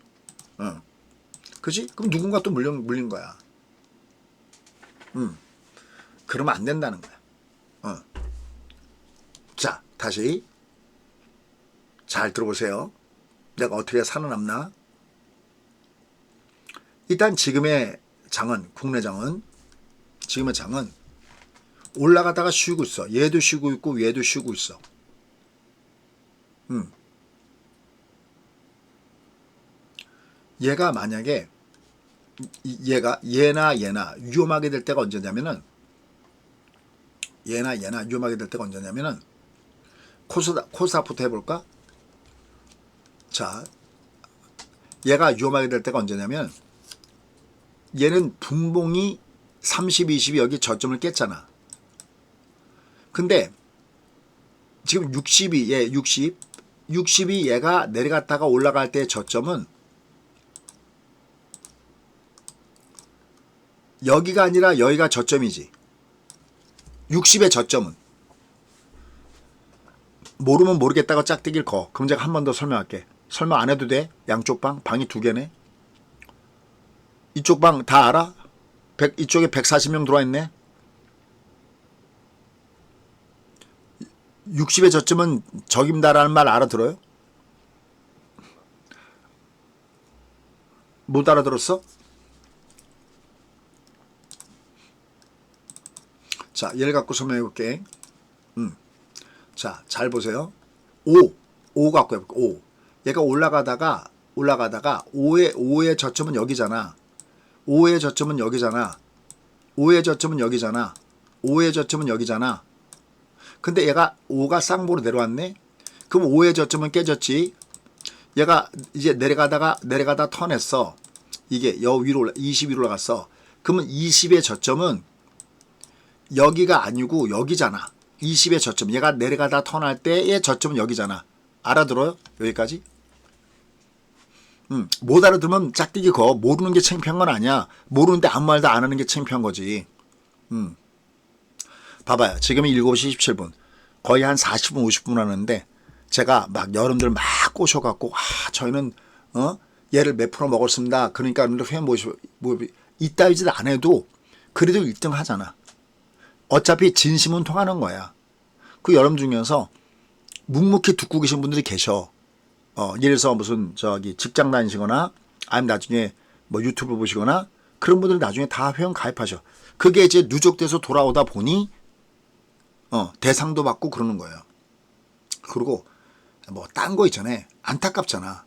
그지? 그럼 누군가 또 물린 거야. 그러면 안 된다는 거야. 자, 다시 잘 들어보세요. 내가 어떻게 살아남나? 일단 지금의 장은, 국내 장은, 지금의 장은 올라가다가 쉬고 있어. 얘도 쉬고 있고 얘도 쉬고 있어. 얘가 만약에 얘나 위험하게 될 때가 언제냐면은 얘나 위험하게 될 때가 언제냐면은 코스닥부터 해볼까? 자, 얘가 위험하게 될 때가 언제냐면 얘는 분봉이 30, 20이 여기 저점을 깼잖아. 근데 지금 60이 얘가 내려갔다가 올라갈 때의 저점은 여기가 아니라 여기가 저점이지. 60의 저점은. 모르면 모르겠다고 짝대기를 거. 그럼 제가 한 번 더 설명할게. 설명 안 해도 돼? 양쪽 방이 2개네. 이쪽 방 다 알아? 이쪽에 140명 들어와 있네. 60의 저점은 적임다라는 말 알아들어요? 못 알아들었어? 자, 얘를 갖고 설명해 볼게. 자, 잘 보세요. 5 갖고 해볼게. 5. 얘가 올라가다가 5의 저점은 여기잖아. 5의 저점은 여기잖아. 5의 저점은 여기잖아. 5의 저점은 여기잖아. 근데 얘가 5가 쌍보로 내려왔네. 그럼 5의 저점은 깨졌지. 얘가 이제 내려가다 턴했어. 이게 여 위로 20 위로 올라갔어. 그러면 20의 저점은 여기가 아니고 여기잖아. 20의 저점. 얘가 내려가다 턴할 때의 저점은 여기잖아. 알아들어요? 여기까지? 못 알아들으면 짝대기 거. 모르는 게 창피한 건 아니야. 모르는데 아무 말도 안 하는 게 창피한 거지. 봐봐요. 지금이 7시 17분. 거의 한 40분, 50분 하는데 제가 막 여러분들 막 꼬셔갖고 저희는 얘를 몇 프로 먹었습니다. 그러니까 여러분들 회원 이따위 짓 안 해도 그래도 1등 하잖아. 어차피 진심은 통하는 거야. 그 여러분 중에서 묵묵히 듣고 계신 분들이 계셔. 예를 들어서 무슨 직장 다니시거나 아니면 나중에 뭐 유튜브 보시거나 그런 분들 나중에 다 회원 가입하셔. 그게 이제 누적돼서 돌아오다 보니 대상도 받고 그러는 거예요. 그리고 뭐 딴 거 있잖아요. 안타깝잖아.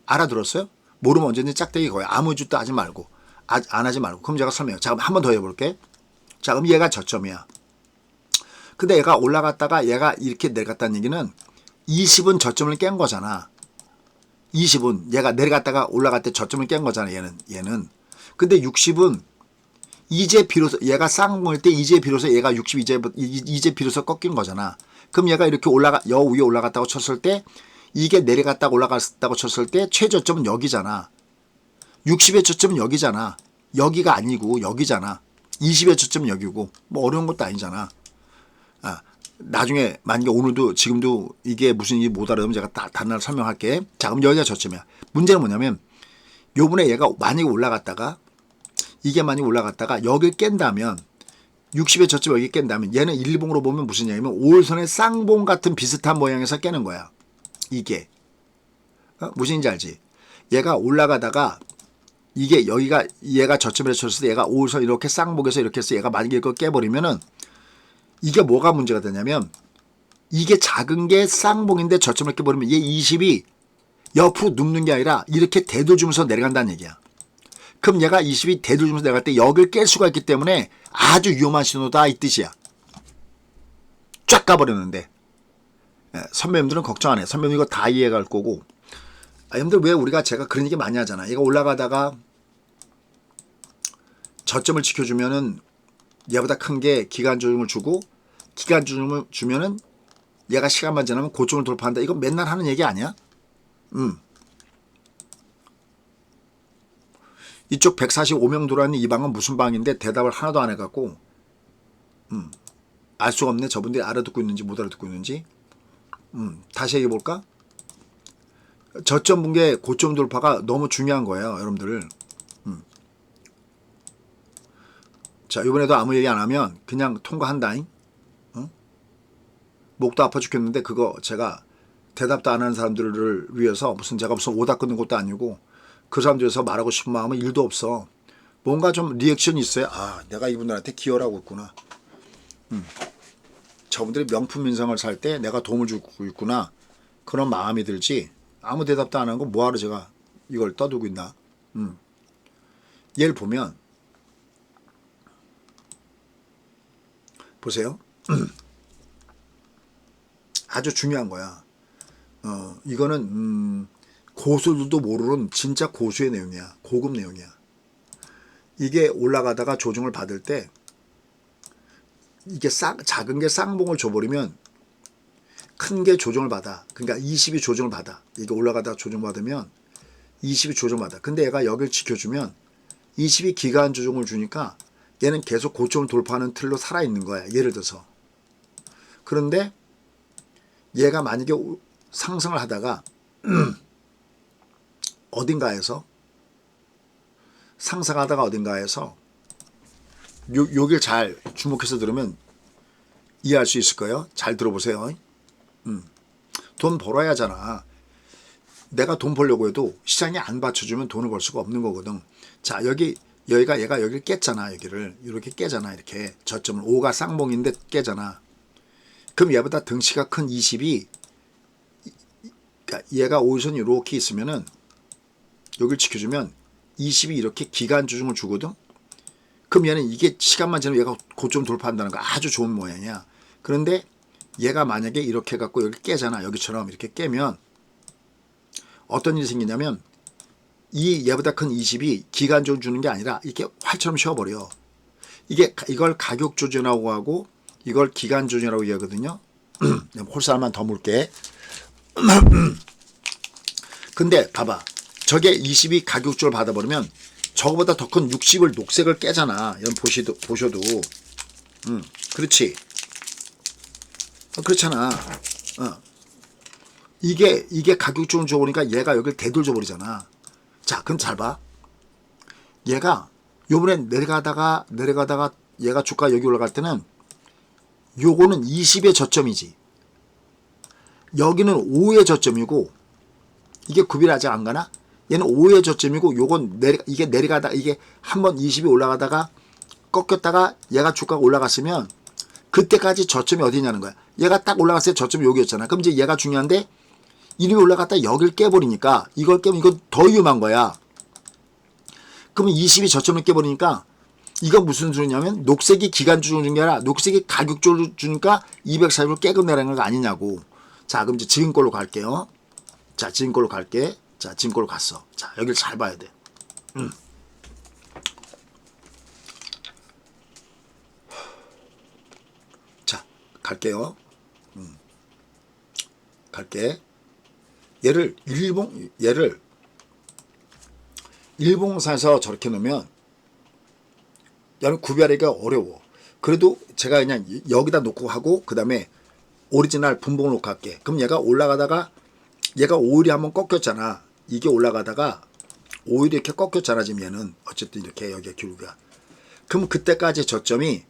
알아들었어요? 모르면 언제든지 짝대기 거야. 아무 짓도 하지 말고 안 하지 말고. 그럼 제가 설명해. 자, 한 번 더 해볼게. 자, 그럼 얘가 저점이야. 근데 얘가 올라갔다가 얘가 이렇게 내려갔다는 얘기는 20은 저점을 깬 거잖아. 20은 얘가 내려갔다가 올라갈 때 저점을 깬 거잖아. 얘는. 근데 60은 이제 비로소 얘가 쌍봉일 때 이제 비로소 얘가 60 이제 비로소 꺾인 거잖아. 그럼 얘가 이렇게 여 위에 올라갔다고 쳤을 때 이게 내려갔다가 올라갔다고 쳤을 때 최저점은 여기잖아. 60의 저점은 여기잖아. 여기가 아니고 여기잖아. 20의 저점은 여기고 뭐 어려운 것도 아니잖아. 나중에 만약에 오늘도 지금도 이게 무슨 일이 못 알아보면 제가 단날 설명할게. 자, 그럼 여기가 저점이야. 문제는 뭐냐면 요번에 얘가 만약에 올라갔다가 이게 만약에 올라갔다가 여길 깬다면 60의 저점 여기 깬다면 얘는 일봉으로 보면 무슨 얘기냐면 5일선의 쌍봉 같은 비슷한 모양에서 깨는 거야. 이게 무슨 인지 알지? 얘가 올라가다가 이게 여기가 얘가 저점에 쳤을 때 얘가 5일선 이렇게 쌍봉에서 이렇게 해서 얘가 만약에 이거 깨버리면은 이게 뭐가 문제가 되냐면 이게 작은 게 쌍봉인데 저점을 깨버리면 얘 20이 옆으로 눕는 게 아니라 이렇게 대도주면서 내려간다는 얘기야. 그럼 얘가 20이 대도주면서 내려갈 때 여기를 깰 수가 있기 때문에 아주 위험한 신호다 이 뜻이야. 쫙 가버렸는데 선배님들은 걱정 안 해. 선배님 이거 다 이해갈 거고. 여러분들 왜 제가 그런 얘기 많이 하잖아. 얘가 올라가다가 저점을 지켜주면은 얘보다 큰 게 기간 조정을 주고 기간 조정을 주면은 얘가 시간만 지나면 고점을 돌파한다. 이거 맨날 하는 얘기 아니야? 이쪽 145명 들어왔는 이 방은 무슨 방인데 대답을 하나도 안 해갖고 알 수가 없네. 저분들이 알아듣고 있는지 못 알아듣고 있는지. 다시 얘기해볼까? 저점 붕괴 고점 돌파가 너무 중요한 거예요. 여러분들. 자, 이번에도 아무 얘기 안 하면 그냥 통과한다잉. 목도 아파 죽겠는데 그거 제가 대답도 안 하는 사람들을 위해서 제가 무슨 오다 끊는 것도 아니고 그 사람들에서 말하고 싶은 마음은 1도 없어. 뭔가 좀 리액션이 있어야 내가 이분들한테 기여하고 있구나. 저분들이 명품 인상을 살 때 내가 도움을 주고 있구나. 그런 마음이 들지. 아무 대답도 안 하고 뭐하러 제가 이걸 떠들고 있나. 얘를 보면 보세요. 아주 중요한 거야. 이거는 고수들도 모르는 진짜 고수의 내용이야. 고급 내용이야. 이게 올라가다가 조정을 받을 때 이게 작은 게 쌍봉을 줘버리면 큰 게 조정을 받아. 그러니까 20이 조정을 받아. 이게 올라가다가 조정받으면 20이 조정받아. 근데 얘가 여기를 지켜주면 20이 기간 조정을 주니까 얘는 계속 고점을 돌파하는 틀로 살아있는 거야. 예를 들어서. 그런데 얘가 만약에 상승을 하다가 어딘가에서 상승하다가 어딘가에서 여길 잘 주목해서 들으면 이해할 수 있을 거예요. 잘 들어보세요. 돈 벌어야 하잖아. 내가 돈 벌려고 해도 시장이 안 받쳐주면 돈을 벌 수가 없는 거거든. 자, 얘가 여기를 깼잖아. 여기를 이렇게 깨잖아. 이렇게 저점을 5가 쌍봉인데 깨잖아. 그럼 얘보다 등치가 큰 20이 그러니까 얘가 5선 이렇게 있으면은 여기를 지켜주면 20이 이렇게 기간 조정을 주거든. 그럼 얘는 이게 시간만 지나면 얘가 고점 돌파한다는 거 아주 좋은 모양이야. 그런데 얘가 만약에 이렇게 갖고 여기 깨잖아. 여기처럼 이렇게 깨면 어떤 일이 생기냐면 이 얘보다 큰 20이 기간 조정 주는 게 아니라 이렇게 활처럼 쉬어버려. 이걸 가격 조정이라고 하고 이걸 기간 조정이라고 얘기하거든요. 홀살만 더 물게. 근데 봐봐. 저게 20이 가격 조정을 받아버리면 저거보다 더 큰 60을 녹색을 깨잖아. 여러분 보셔도. 그렇지. 그렇잖아. 이게 가격적으로 줘버리니까 얘가 여기를 되돌려버리잖아. 자, 그럼 잘 봐. 얘가 요번에 내려가다가 얘가 주가 여기 올라갈 때는 요거는 20의 저점이지. 여기는 5의 저점이고, 이게 구별이 아직 안 가나? 얘는 5의 저점이고, 요건 이게 내려가다가, 이게 한번 20이 올라가다가 꺾였다가 얘가 주가가 올라갔으면 그때까지 저점이 어디냐는 거야. 얘가 딱 올라갔을 때 저점이 여기였잖아. 그럼 이제 얘가 중요한데, 이름이 올라갔다 여기를 깨버리니까, 이걸 깨면 이건 더 위험한 거야. 그러면 20이 저점을 깨버리니까, 이건 무슨 수냐면 녹색이 기간주로 준 게 아니라 녹색이 가격주로 주니까 240을 깨고 내라는 거 아니냐고. 자, 그럼 이제 지금 걸로 갈게요. 자, 지금 걸로 갈게. 자, 지금 걸로 갔어. 자, 여기를 잘 봐야 돼. 자, 갈게요. 갈게. 얘를 일봉사에서 저렇게 놓으면 얘는 구별하기가 어려워. 그래도 제가 그냥 여기다 놓고 하고 그 다음에 오리지널 분봉을 놓고 할게. 그럼 얘가 올라가다가 얘가 오일이 한번 꺾였잖아. 이게 올라가다가 오일이 이렇게 꺾였잖아. 지금 얘는 어쨌든 이렇게 여기가 기울기가. 그럼 그때까지 저점이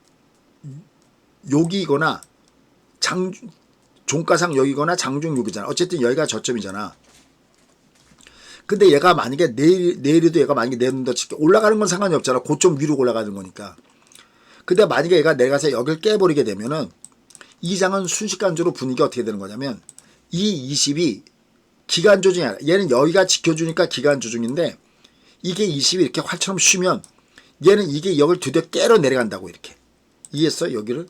여기거나 종가상 여기거나 장중 여기잖아. 어쨌든 여기가 저점이잖아. 근데 얘가 만약에 내일에도 얘가 만약에 내린다 칠게 올라가는 건 상관이 없잖아. 고점 위로 올라가는 거니까. 근데 만약에 얘가 내려가서 여기를 깨버리게 되면은 이 장은 순식간적으로 분위기가 어떻게 되는 거냐면 이 20이 기간 조정이 아니라 얘는 여기가 지켜주니까 기간 조정인데 이게 20이 이렇게 활처럼 쉬면 얘는 이게 여기를 드디어 깨러 내려간다고 이렇게. 이해했어? 여기를?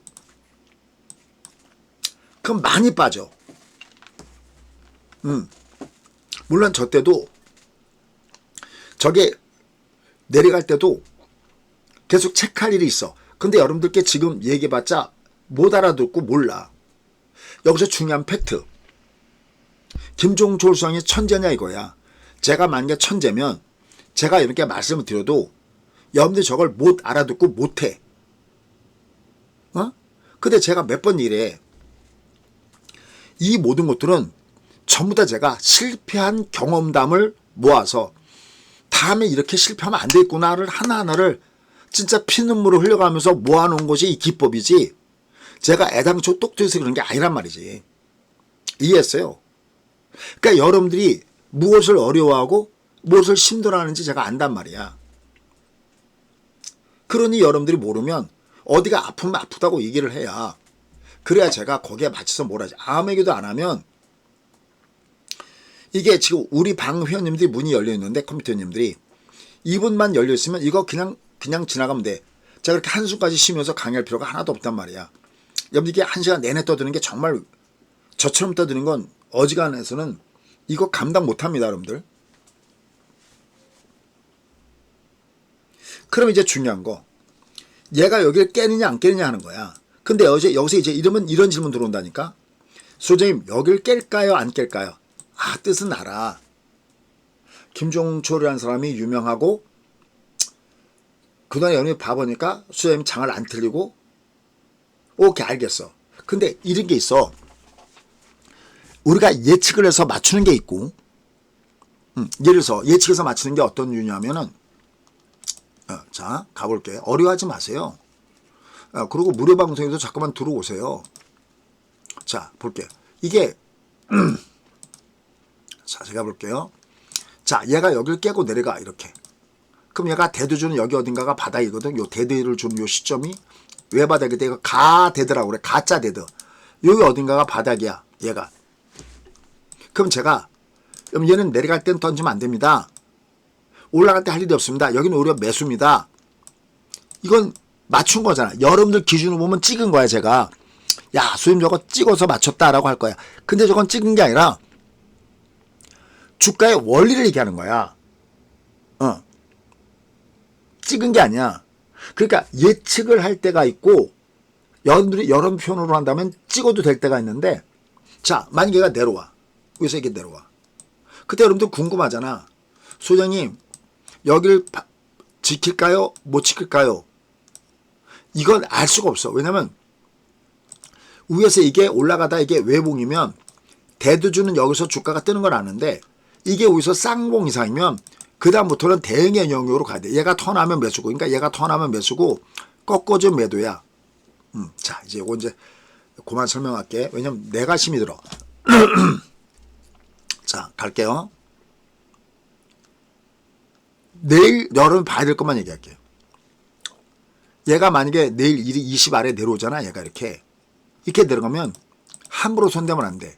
그럼 많이 빠져. 물론 저 때도 저게 내려갈 때도 계속 체크할 일이 있어. 근데 여러분들께 지금 얘기해봤자 못 알아듣고 몰라. 여기서 중요한 팩트. 김종철 수장이 천재냐 이거야. 제가 만약에 천재면 제가 이렇게 말씀을 드려도 여러분들이 저걸 못 알아듣고 못해. 근데 제가 몇 번 이래. 이 모든 것들은 전부 다 제가 실패한 경험담을 모아서 다음에 이렇게 실패하면 안 되겠구나를 하나하나를 진짜 피눈물을 흘려가면서 모아놓은 것이 이 기법이지 제가 애당초 똑똑해서 그런 게 아니란 말이지. 이해했어요? 그러니까 여러분들이 무엇을 어려워하고 무엇을 힘들어하는지 제가 안단 말이야. 그러니 여러분들이 모르면 어디가 아프면 아프다고 얘기를 해야 그래야 제가 거기에 맞춰서 뭘 하지. 아무 얘기도 안 하면 이게 지금 우리 방 회원님들이 문이 열려 있는데 컴퓨터 회원님들이 이분만 열려 있으면 이거 그냥 지나가면 돼. 제가 그렇게 한숨까지 쉬면서 강의할 필요가 하나도 없단 말이야. 여러분들이 한 시간 내내 떠드는 게 정말 저처럼 떠드는 건 어지간해서는 이거 감당 못합니다, 여러분들. 그럼 이제 중요한 거 얘가 여기를 깨느냐 안 깨느냐 하는 거야. 근데 여기서 이제 이러면 이런 질문 들어온다니까. 소장님 여기를 깰까요 안 깰까요? 아, 뜻은 알아. 김종철이라는 사람이 유명하고 그동안에 연예인 봐보니까 수장님 장을 안 틀리고 오케이 알겠어. 근데 이런 게 있어. 우리가 예측을 해서 맞추는 게 있고 예를 들어서 예측해서 맞추는 게 어떤 유냐면은 자 가볼게. 어려워하지 마세요. 그리고 무료 방송에도 잠깐만 들어오세요. 자 볼게. 이게 자 제가 볼게요. 자 얘가 여기를 깨고 내려가 이렇게. 그럼 얘가 대드 주는 여기 어딘가가 바닥이거든. 요 대드를 주는 요 시점이 왜 바닥이 돼? 이거 가대드라고 그래. 가짜 대드. 여기 어딘가가 바닥이야. 얘가. 그럼 제가 그럼 얘는 내려갈 땐 던지면 안 됩니다. 올라갈 때 할 일이 없습니다. 여기는 오히려 매수입니다. 이건 맞춘 거잖아. 여러분들 기준으로 보면 찍은 거야 제가. 야 수임 저거 찍어서 맞췄다라고 할 거야. 근데 저건 찍은 게 아니라 주가의 원리를 얘기하는 거야. 찍은 게 아니야. 그러니까 예측을 할 때가 있고 여러분들이 여러 표현으로 한다면 찍어도 될 때가 있는데 자 만약에 얘가 내려와. 여기서 이게 내려와. 그때 여러분들 궁금하잖아. 소장님 여기를 지킬까요? 못 지킬까요? 이건 알 수가 없어. 왜냐면 위에서 이게 올라가다 이게 외봉이면 대두주는 여기서 주가가 뜨는 건 아는데 이게 여기서 쌍봉 이상이면 그 다음부터는 대응의 영역으로 가야 돼. 얘가 턴하면 매수고, 그러니까 얘가 턴하면 매수고 꺾어진 매도야. 자, 이제 이거 이제 그만 설명할게. 왜냐면 내가 힘이 들어. 자, 갈게요. 내일 여러분 봐야 될 것만 얘기할게요. 얘가 만약에 내일 20 아래 내려오잖아. 얘가 이렇게 내려가면 함부로 손대면 안 돼.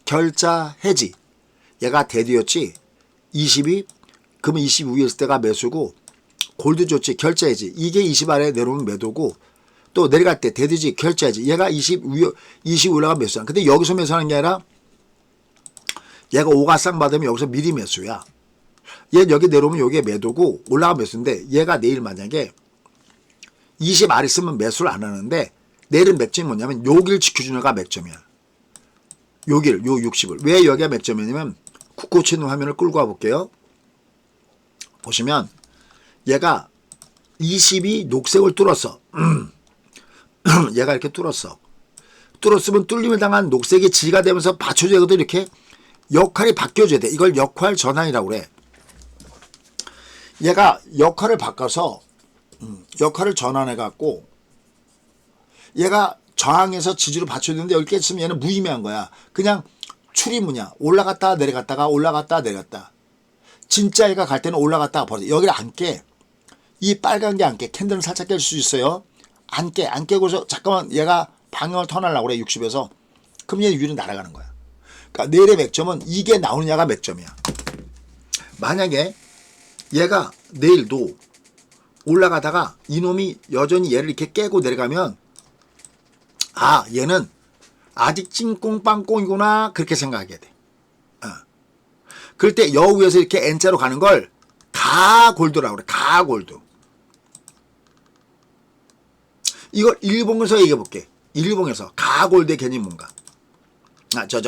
결자 해지. 얘가 대디였지. 20이 그러면 20 위에 있을 때가 매수고 골드 줬지. 결자 해지. 이게 20 아래 내려오면 매도고 또 내려갈 때 대디지 결자 해지. 얘가 20 올라가 매수야. 근데 여기서 매수하는 게 아니라 얘가 오가상 받으면 여기서 미리 매수야. 얘 여기 내려오면 여기에 매도고 올라가 매수인데 얘가 내일 만약에 20 아래 있으면 매수를 안 하는데 내일은 맥점이 뭐냐면 여기를 지켜주는 애가 맥점이야. 여기를 요 60을. 왜 여기가 맥점이냐면 국고치는 화면을 끌고 와볼게요. 보시면 얘가 20이 녹색을 뚫었어. 얘가 이렇게 뚫었어. 뚫었으면 뚫림을 당한 녹색이 지가 되면서 받쳐줘야 되거든. 이렇게 역할이 바뀌어줘야 돼. 이걸 역할 전환이라고 그래. 얘가 역할을 바꿔서 역할을 전환해갖고 얘가 저항에서 지지로 받쳐주는데 여기 깨지면 얘는 무의미한 거야. 그냥 출입문이야. 올라갔다 내려갔다가 올라갔다 내려갔다. 진짜 얘가 갈 때는 올라갔다가 버려. 여기를 안 깨. 이 빨간 게 안 깨. 캔들은 살짝 깰 수 있어요. 안 깨. 안 깨고서 잠깐만 얘가 방향을 턴하려고 그래. 60에서. 그럼 얘는 위로 날아가는 거야. 그러니까 내일의 맥점은 이게 나오느냐가 맥점이야. 만약에 얘가 내일도 올라가다가 이놈이 여전히 얘를 이렇게 깨고 내려가면 아 얘는 아직 찐꽁빵꽁이구나 그렇게 생각하게 돼. 그럴 때 여우에서 이렇게 N자로 가는 걸 가골드라고 그래. 가골드. 이걸 일본에서 얘기해 볼게. 일본에서 가골드의 개념이 뭔가.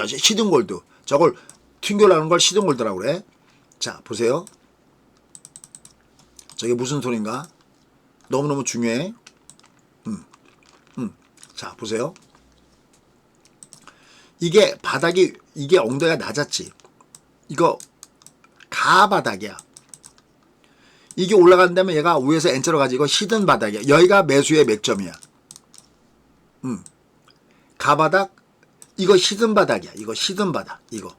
시든골드. 저걸 튕겨나오는 걸 시든골드라고 그래. 자 보세요. 저게 무슨 소린가? 너무너무 중요해. 자 보세요. 이게 바닥이 이게 엉덩이가 낮았지. 이거 가바닥이야. 이게 올라간다면 얘가 위에서 N자로 가지. 이거 히든 바닥이야. 여기가 매수의 맥점이야. 가바닥 이거 히든 바닥이야. 이거 히든 바닥. 이거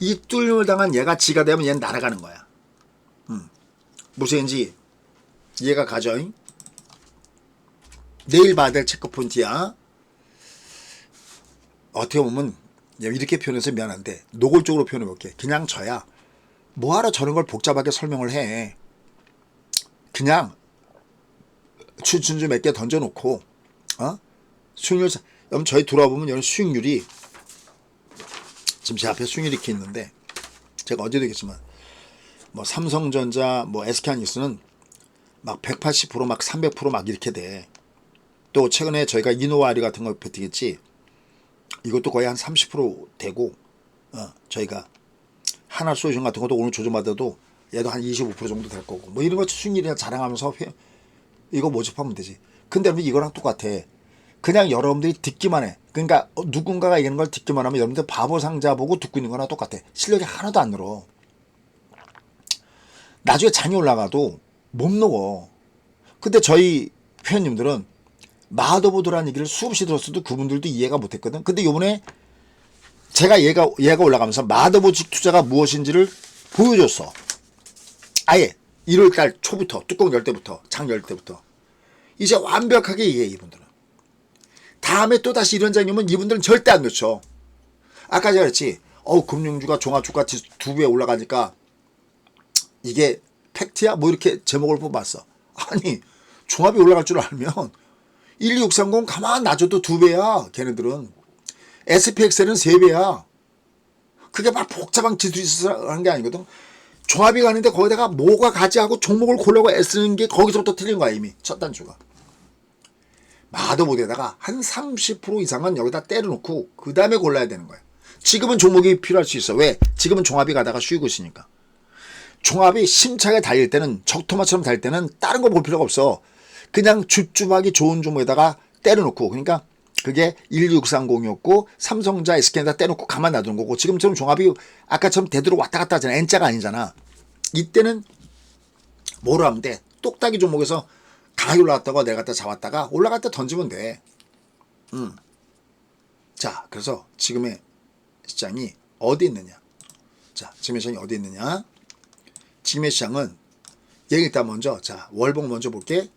이 뚫림을 당한 얘가 지가 되면 얘는 날아가는 거야. 무슨지 이해가 가죠? 내일 봐야 될 체크포인트야. 어떻게 보면 이렇게 표현해서 미안한데 노골적으로 표현해볼게. 그냥 저야 뭐하러 저런 걸 복잡하게 설명을 해. 그냥 추천주 몇 개 던져놓고 수익률 여러분 저희 들어와보면 여러분 수익률이 지금 제 앞에 수익률이 이렇게 있는데 제가 어제도 얘기했지만 뭐 삼성전자 뭐 SK하이닉스는 막 180% 막 300% 막 이렇게 돼. 또 최근에 저희가 이노와리 같은 거 베팅했지. 이것도 거의 한 30% 되고 저희가 하나 솔루션 같은 것도 오늘 조정받아도 얘도 한 25% 정도 될 거고 뭐 이런 거 수익률이나 자랑하면서 이거 모집하면 되지. 근데 이거랑 똑같아. 그냥 여러분들이 듣기만 해. 그러니까 누군가가 얘기하는 걸 듣기만 하면 여러분들 바보 상자 보고 듣고 있는 거랑 똑같아. 실력이 하나도 안 늘어. 나중에 장이 올라가도 못 녹어. 근데 저희 회원님들은 마더보드라는 얘기를 수없이 들었어도 그분들도 이해가 못했거든. 근데 요번에 제가 얘가 올라가면서 마더보드 투자가 무엇인지를 보여줬어. 아예 1월달 초부터 뚜껑 열 때부터 장 열 때부터 이제 완벽하게 이해해. 이분들은 다음에 또다시 이런 장이 오면 이분들은 절대 안 놓쳐. 아까 제가 그랬지. 금융주가 종합주가 2배 올라가니까 이게 팩트야? 뭐 이렇게 제목을 뽑았어. 아니 종합이 올라갈 줄 알면 12630 가만 놔줘도 2배야. 걔네들은 SPX는 3배야. 그게 막 복잡한 기술이 있어서 하는 게 아니거든. 종합이 가는데 거기다가 뭐가 가지 하고 종목을 고르고 애쓰는 게 거기서부터 틀린 거야. 이미 첫 단추가. 마더보드에다가 한 30% 이상은 여기다 때려놓고 그 다음에 골라야 되는 거야. 지금은 종목이 필요할 수 있어. 왜? 지금은 종합이 가다가 쉬고 있으니까. 종합이 심차게 달릴 때는 적토마처럼 달릴 때는 다른 거 볼 필요가 없어. 그냥 줍줍하기 좋은 종목에다가 때려놓고 그러니까 그게 12630이었고 삼성전자 SK에다 떼놓고 가만 놔두는 거고 지금처럼 종합이 아까처럼 되도록 왔다 갔다 하잖아. N자가 아니잖아. 이때는 뭐로 하면 돼? 똑딱이 종목에서 강하게 올라갔다가 내려갔다 잡았다가 올라갔다 던지면 돼. 자, 그래서 지금의 시장이 어디 있느냐? 자, 지금의 시장이 어디 있느냐? 지금의 시장은 얘 일단 먼저 자 월봉 먼저 볼게.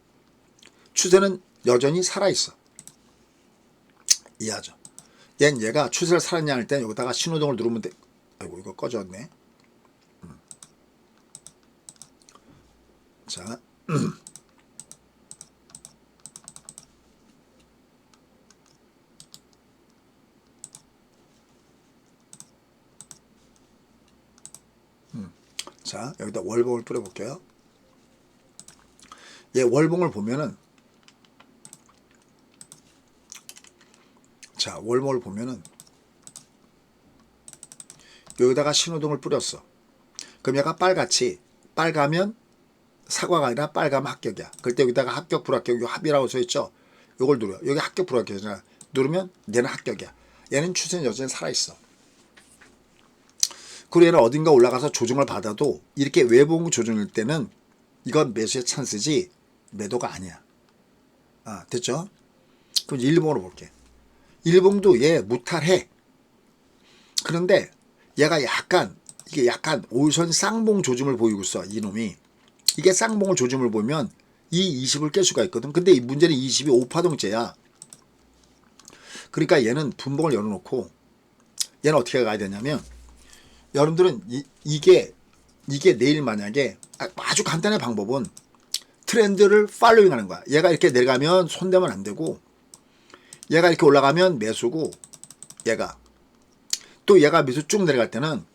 추세는 여전히 살아있어. 이해하죠? 얘가 추세를 살았냐 할 때 여기다가 신호등을 누르면 돼. 아이고 이거 꺼졌네. 자 자 여기다 월봉을 뿌려볼게요. 얘 월봉을 보면은 자 월봉을 보면은 여기다가 신호등을 뿌렸어. 그럼 얘가 빨갛지. 빨가면 사과가 아니라 빨가면 합격이야. 그럴 때 여기다가 합격 불합격 합이라고 써있죠. 요걸 누려. 여기 합격 불합격이잖아. 누르면 얘는 합격이야. 얘는 추세는 여전히 살아있어. 그리고 얘는 어딘가 올라가서 조정을 받아도 이렇게 외봉 조정일 때는 이건 매수의 찬스지 매도가 아니야. 아 됐죠? 그럼 일봉으로 볼게. 일봉도 얘 무탈해. 그런데 얘가 이게 약간 오선 쌍봉 조짐을 보이고 있어. 이놈이. 이게 쌍봉을 조짐을 보면 이 20을 깰 수가 있거든. 근데 이 문제는 20이 5파동째야. 그러니까 얘는 분봉을 열어놓고 얘는 어떻게 가야 되냐면 여러분들은 이게 내일 만약에 아주 간단한 방법은 트렌드를 팔로잉 하는 거야. 얘가 이렇게 내려가면 손대면 안 되고 얘가 이렇게 올라가면 매수고 얘가 밑으로 쭉 내려갈 때는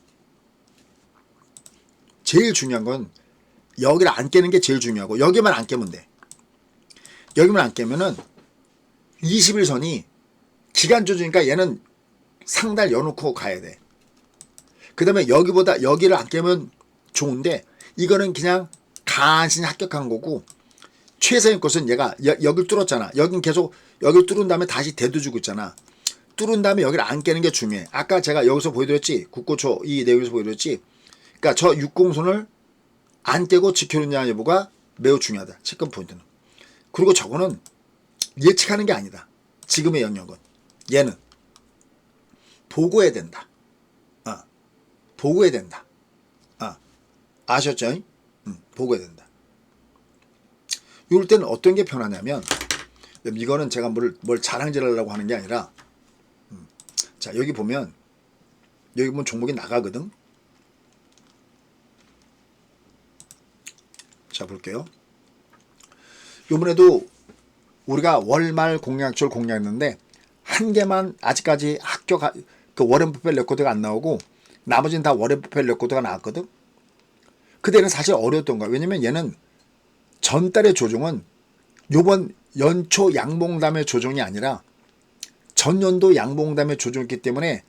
제일 중요한 건 여기를 안 깨는 게 제일 중요하고 여기만 안 깨면 돼. 여기만 안 깨면은 21선이 기간 조정이니까 얘는 상단을 여놓고 가야 돼. 그 다음에 여기를 안 깨면 좋은데 이거는 그냥 간신히 합격한 거고 최선의 것은 얘가 여기를 뚫었잖아. 여긴 계속 여기를 뚫은 다음에 다시 대두주고 있잖아. 뚫은 다음에 여기를 안 깨는 게 중요해. 아까 제가 여기서 보여드렸지. 국고초 이 내용에서 보여드렸지. 그러니까 저 60선을 안 깨고 지켜놓냐 여부가 매우 중요하다. 체크 포인트는. 그리고 저거는 예측하는 게 아니다. 지금의 영역은. 얘는 보고해야 된다. 보고해야 된다. 아셨죠? 보고해야 된다. 이럴 때는 어떤 게 편하냐면 이거는 제가 뭘 자랑질하려고 하는 게 아니라 자 여기 보면 종목이 나가거든. 자 볼게요. 요번에도 우리가 월말 공약줄 공략했는데 한 개만 아직까지 그 워렌 버핏 레코드가 안 나오고 나머지는 다 워렌 버핏 레코드가 나왔거든. 그때는 사실 어려웠던 거야. 왜냐면 얘는 전달의 조정은 요번 연초 양봉담의 조정이 아니라 전년도 양봉담의 조정이기 때문에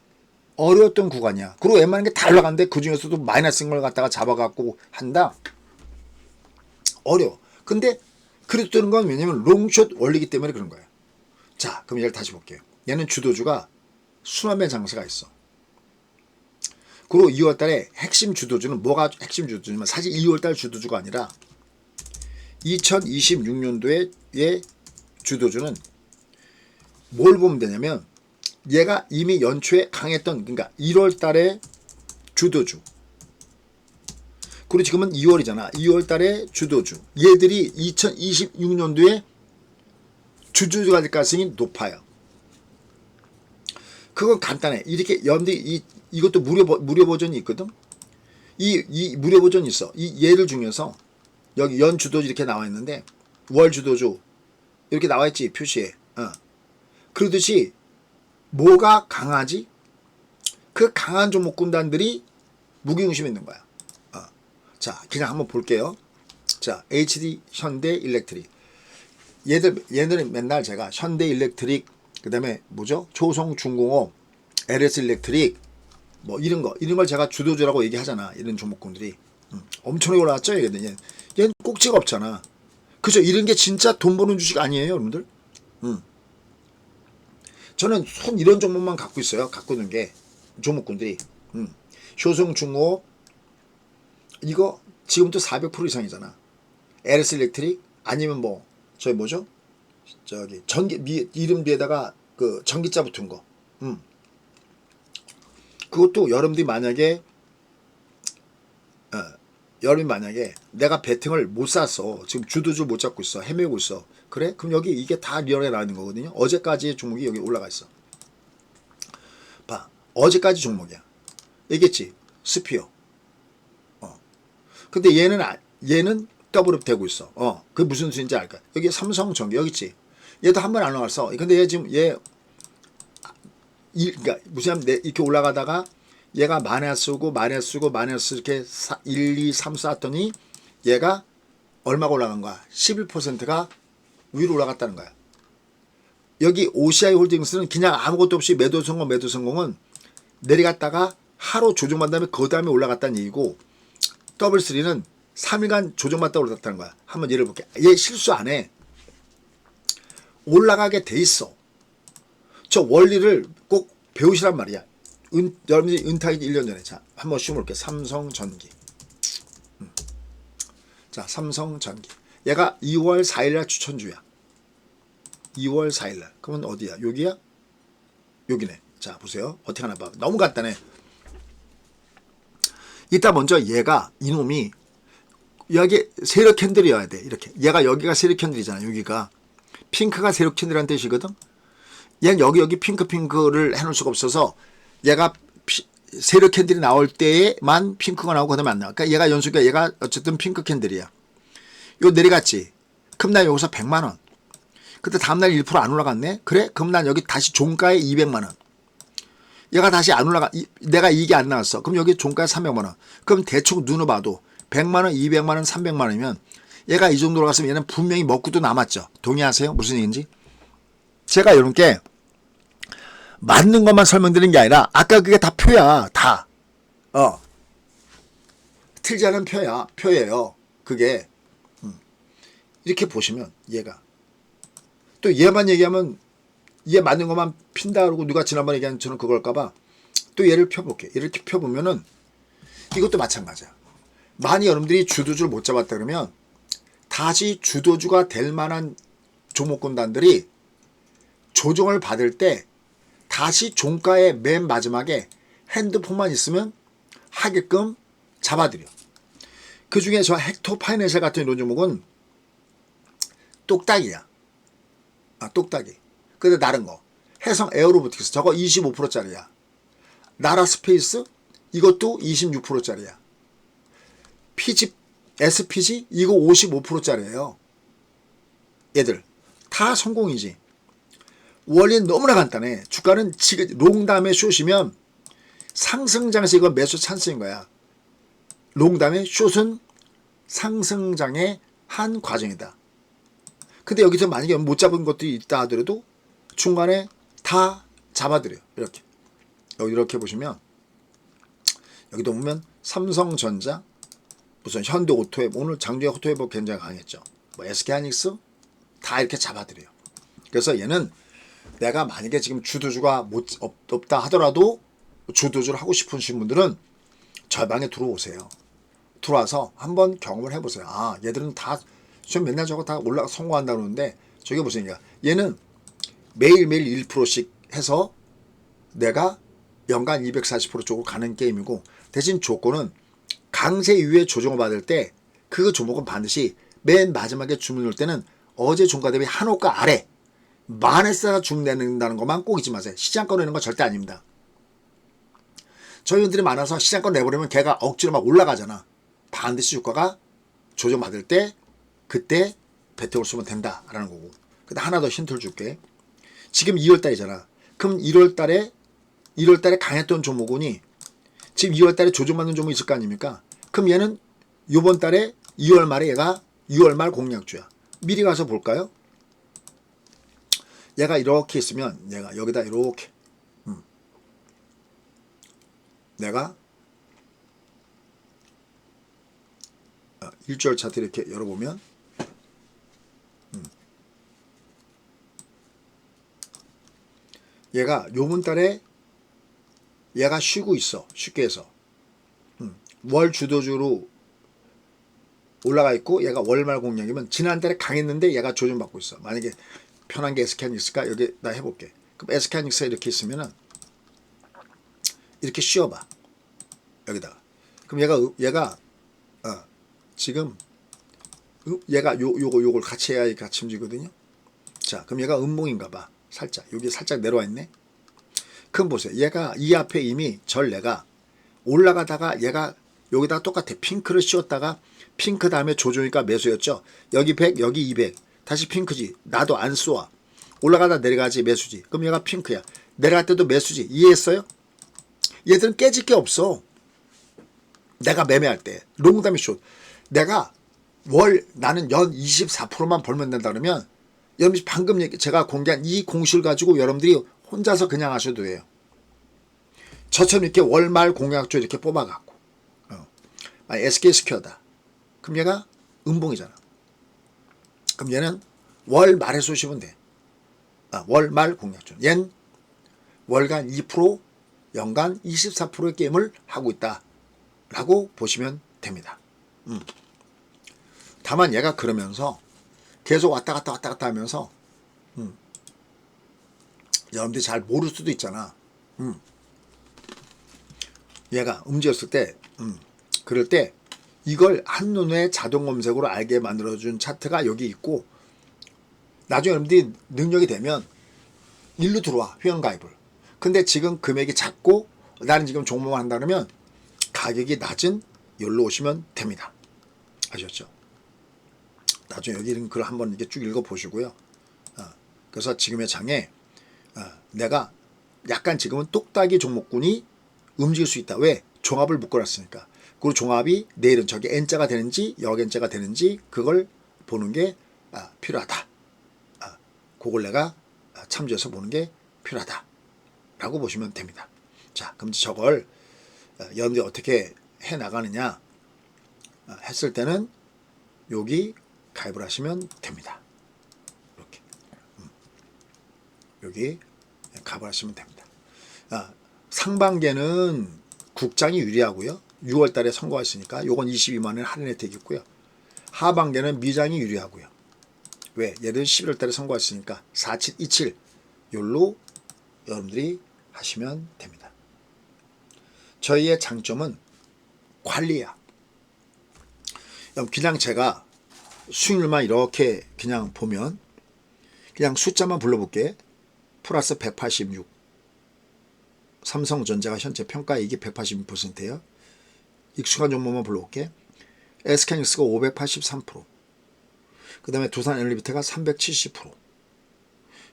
어려웠던 구간이야. 그리고 웬만한 게 다 올라갔는데 그 중에서도 마이너스인 걸 갖다가 잡아갖고 한다. 어려워. 근데 그래도 뜨는 건 왜냐면 롱숏 원리기 때문에 그런 거예요. 자, 그럼 얘를 다시 볼게요. 얘는 주도주가 수남의 장세가 있어. 그리고 2월달에 핵심 주도주는 뭐가 핵심 주도주냐면 사실 2월달 주도주가 아니라 2026년도의 주도주는 뭘 보면 되냐면 얘가 이미 연초에 강했던 그러니까 1월달에 주도주 그리고 지금은 2월이잖아. 2월달에 주도주 얘들이 2026년도에 주도주가 될 가능성이 높아요. 그건 간단해. 이렇게 이것도 무료 버전이 있거든. 이 무료 버전이 있어. 이 예를 중에서 여기 연 주도주 이렇게 나와 있는데 월 주도주 이렇게 나와 있지 표시에. 그러듯이 뭐가 강하지? 그 강한 종목 군단들이 무게중심에 있는 거야. 자, 그냥 한번 볼게요. 자, HD 현대 일렉트릭. 얘들은 맨날 제가 현대 일렉트릭 그다음에 뭐죠? 조성중공업, LS 일렉트릭 뭐 이런 걸 제가 주도주라고 얘기하잖아. 이런 종목군들이 엄청나게 올라왔죠. 얘는 꼭지가 없잖아. 그죠? 이런 게 진짜 돈 버는 주식 아니에요, 여러분들? 저는 손 이런 종목만 갖고 있어요. 갖고 있는 게 종목군들이 효성 중공업 이거 지금도 400% 이상이잖아. LS 일렉트릭 아니면 뭐 저기 뭐죠? 저기 전기 이름 뒤에다가 그 전기자 붙은 거. 그것도 여러분들이 만약에 여러분이 만약에 내가 배팅을 못 샀어. 지금 주도주 못 잡고 있어. 헤매고 있어. 그래? 그럼 여기 이게 다 리얼에 나와 있는 거거든요. 어제까지의 종목이 여기 올라가 있어. 봐. 어제까지 종목이야. 얘기했지. 스피어. 근데 얘는 더블업 되고 있어. 그게 무슨 수인지 알까? 여기 삼성전기 여기 있지. 얘도 한 번 안 올라갔어. 근데 얘 지금 그러니까 무슨 이렇게 올라가다가 얘가 마이너스 이렇게 1, 2, 3 쌓았더니 얘가 얼마가 올라간 거야? 11%가 위로 올라갔다는 거야. 여기 OCI 홀딩스는 그냥 아무것도 없이 매도 성공은 내려갔다가 하루 조정받은 다음에 그 다음에 올라갔다는 얘기고 W3는 3일간 조정받다 올랐다는 거야. 한번 예를 볼게. 얘 실수 안 해. 올라가게 돼 있어. 저 원리를 꼭 배우시란 말이야. 여러분들이 은퇴하기 1년 전에. 자, 한번 쉬워볼게. 삼성전기. 자, 삼성전기. 얘가 2월 4일날 추천주야. 2월 4일날. 그러면 어디야? 여기야? 여기네. 자, 보세요. 어떻게 하나 봐. 너무 간단해. 이따 먼저 얘가 이놈이 여기 세력 캔들이어야 돼. 이렇게. 얘가 여기가 세력 캔들이잖아. 여기가. 핑크가 세력 캔들이라는 뜻이거든. 얘는 여기 핑크를 해놓을 수가 없어서 얘가 세력 캔들이 나올 때에만 핑크가 나오고 그다음에 안 나와. 그러니까 얘가 연속이야. 얘가 어쨌든 핑크 캔들이야. 요 내려갔지. 그럼 나 여기서 100만 원. 근데 다음날 1% 안 올라갔네. 그래? 그럼 난 여기 다시 종가에 200만 원. 얘가 다시 안 올라가. 내가 이익이 안 나왔어. 그럼 여기 종가에 300만 원. 그럼 대충 눈을 봐도 100만 원, 200만 원, 300만 원이면 얘가 이 정도로 갔으면 얘는 분명히 먹고도 남았죠. 동의하세요? 무슨 얘기인지? 제가 여러분께 맞는 것만 설명드리는 게 아니라 아까 그게 다 표야. 다. 틀지 않은 표예요. 그게. 이렇게 보시면 얘가. 또 얘만 얘기하면 얘 맞는 것만 핀다 그러고 누가 지난번에 얘기한 저는 그걸까봐 또 얘를 펴볼게. 이렇게 펴보면은 이것도 마찬가지야. 만약 여러분들이 주도주를 못 잡았다 그러면 다시 주도주가 될 만한 종목군단들이 조정을 받을 때 다시 종가의 맨 마지막에 핸드폰만 있으면 하게끔 잡아드려. 그 중에 저 헥토 파이낸셜 같은 이런 종목은 똑딱이야. 똑딱이. 근데 다른 거. 해성 에어로보틱스 저거 25%짜리야. 나라 스페이스 이것도 26%짜리야. SPG 이거 55%짜리예요. 얘들 다 성공이지. 원리는 너무나 간단해. 주가는 지금 롱 다음에 숏이면 상승장에서 이건 매수 찬스인 거야. 롱 다음에 숏은 상승장의 한 과정이다. 근데 여기서 만약에 못 잡은 것들이 있다 하더라도 중간에 다 잡아드려요. 이렇게. 여기 이렇게 보시면 여기도 보면 삼성전자 무슨 현대오토웨브 오늘 장주의 오토웨브 굉장히 강했죠. 뭐 SK하이닉스 다 이렇게 잡아드려요. 그래서 얘는 내가 만약에 지금 주도주가 없다 하더라도 주도주를 하고 싶으신 분들은 저 방에 들어오세요. 들어와서 한번 경험을 해보세요. 얘들은 다 좀 맨날 저거 다 성공한다 그러는데 저게 무슨 얘기야. 얘는 매일매일 1%씩 해서 내가 연간 240% 쪽으로 가는 게임이고 대신 조건은 강세 이후에 조정을 받을 때 그 종목은 반드시 맨 마지막에 주문 넣을 때는 어제 종가 대비 한 호가 아래 만에서 주문내는다는 것만 꼭 잊지 마세요. 시장가 내는 거 절대 아닙니다. 저희들이 많아서 시장가 내버리면 걔가 억지로 막 올라가잖아. 반드시 주가가 조정받을 때 그때 배팅을 쓰면 된다라는 거고. 근데 하나 더 힌트를 줄게. 지금 2월달이잖아. 그럼 1월달에 강했던 종목군이 지금 2월달에 조정받는 종목이 있을 거 아닙니까? 그럼 얘는 이번 달에 2월 말에 얘가 2월 말 공략주야. 미리 가서 볼까요? 얘가 이렇게 있으면 얘가 여기다 이렇게 내가 일주일 차트 이렇게 열어보면 얘가 요번 달에 얘가 쉬고 있어. 쉽게 해서 월 주도주로 올라가 있고 얘가 월말 공략이면 지난달에 강했는데 얘가 조정받고 있어. 만약에 편한 게 SK하이닉스가 여기 나 해볼게. 그럼 SK하이닉스가 이렇게 있으면은 이렇게 씌워봐. 여기다가. 그럼 얘가 지금 얘가 요걸 같이 해야 같이 움직이거든요. 자, 그럼 얘가 음봉인가 봐. 살짝 여기 살짝 내려와 있네. 그럼 보세요. 얘가 이 앞에 이미 전례가 올라가다가 얘가 여기다가 똑같아. 핑크를 씌웠다가 핑크 다음에 조정이니까 매수였죠. 여기 100 여기 200 다시 핑크지. 나도 안 쏘아. 올라가다 내려가지 매수지. 그럼 얘가 핑크야. 내려갈 때도 매수지. 이해했어요? 얘들은 깨질 게 없어. 내가 매매할 때 롱다미 숏 내가 나는 연 24%만 벌면 된다 그러면 여러분이 방금 제가 공개한 이 공식을 가지고 여러분들이 혼자서 그냥 하셔도 돼요. 저처럼 이렇게 월말 공약조 이렇게 뽑아갖고 SK스퀘어다. 그럼 얘가 음봉이잖아. 그럼 얘는 월말에 쏘시면 돼. 월말 공약조. 얘는 월간 2% 연간 24%의 게임을 하고 있다 라고 보시면 됩니다. 다만 얘가 그러면서 계속 왔다 갔다 하면서 여러분들이 잘 모를 수도 있잖아. 얘가 움직였을 때 그럴 때 이걸 한눈에 자동 검색으로 알게 만들어준 차트가 여기 있고 나중에 여러분들이 능력이 되면 일로 들어와 회원가입을. 근데 지금 금액이 작고 나는 지금 종목을 한다 그러면 가격이 낮은 여기로 오시면 됩니다. 아셨죠? 나중에 여기 있는 글 한번 이렇게 쭉 읽어보시고요. 그래서 지금의 장에 내가 약간 지금은 똑딱이 종목군이 움직일 수 있다. 왜? 종합을 묶어놨으니까. 그리고 종합이 내일은 저게 N자가 되는지 역N자가 되는지 그걸 보는 게 필요하다. 그걸 내가 참조해서 보는 게 필요하다. 라고 보시면 됩니다. 자, 그럼 저걸 여러분들이 어떻게 해나가느냐 했을 때는 여기 가입을 하시면 됩니다. 이렇게 여기 가입을 하시면 됩니다. 상반기에는 국장이 유리하고요. 6월 달에 선거가 있으니까 요건 22만 원 할인 혜택이 있고요. 하반기에는 미장이 유리하고요. 왜? 얘는 11월 달에 선거가 있으니까 4727 요로 여러분들이 하시면 됩니다. 저희의 장점은 관리야. 그냥 제가 수익률만 이렇게 그냥 보면 그냥 숫자만 불러볼게. 플러스 186. 삼성전자가 현재 평가이익이 186%예요. 익숙한 종목만 불러볼게. SK하이닉스가 583%. 그 다음에 두산에너지비트가 370%.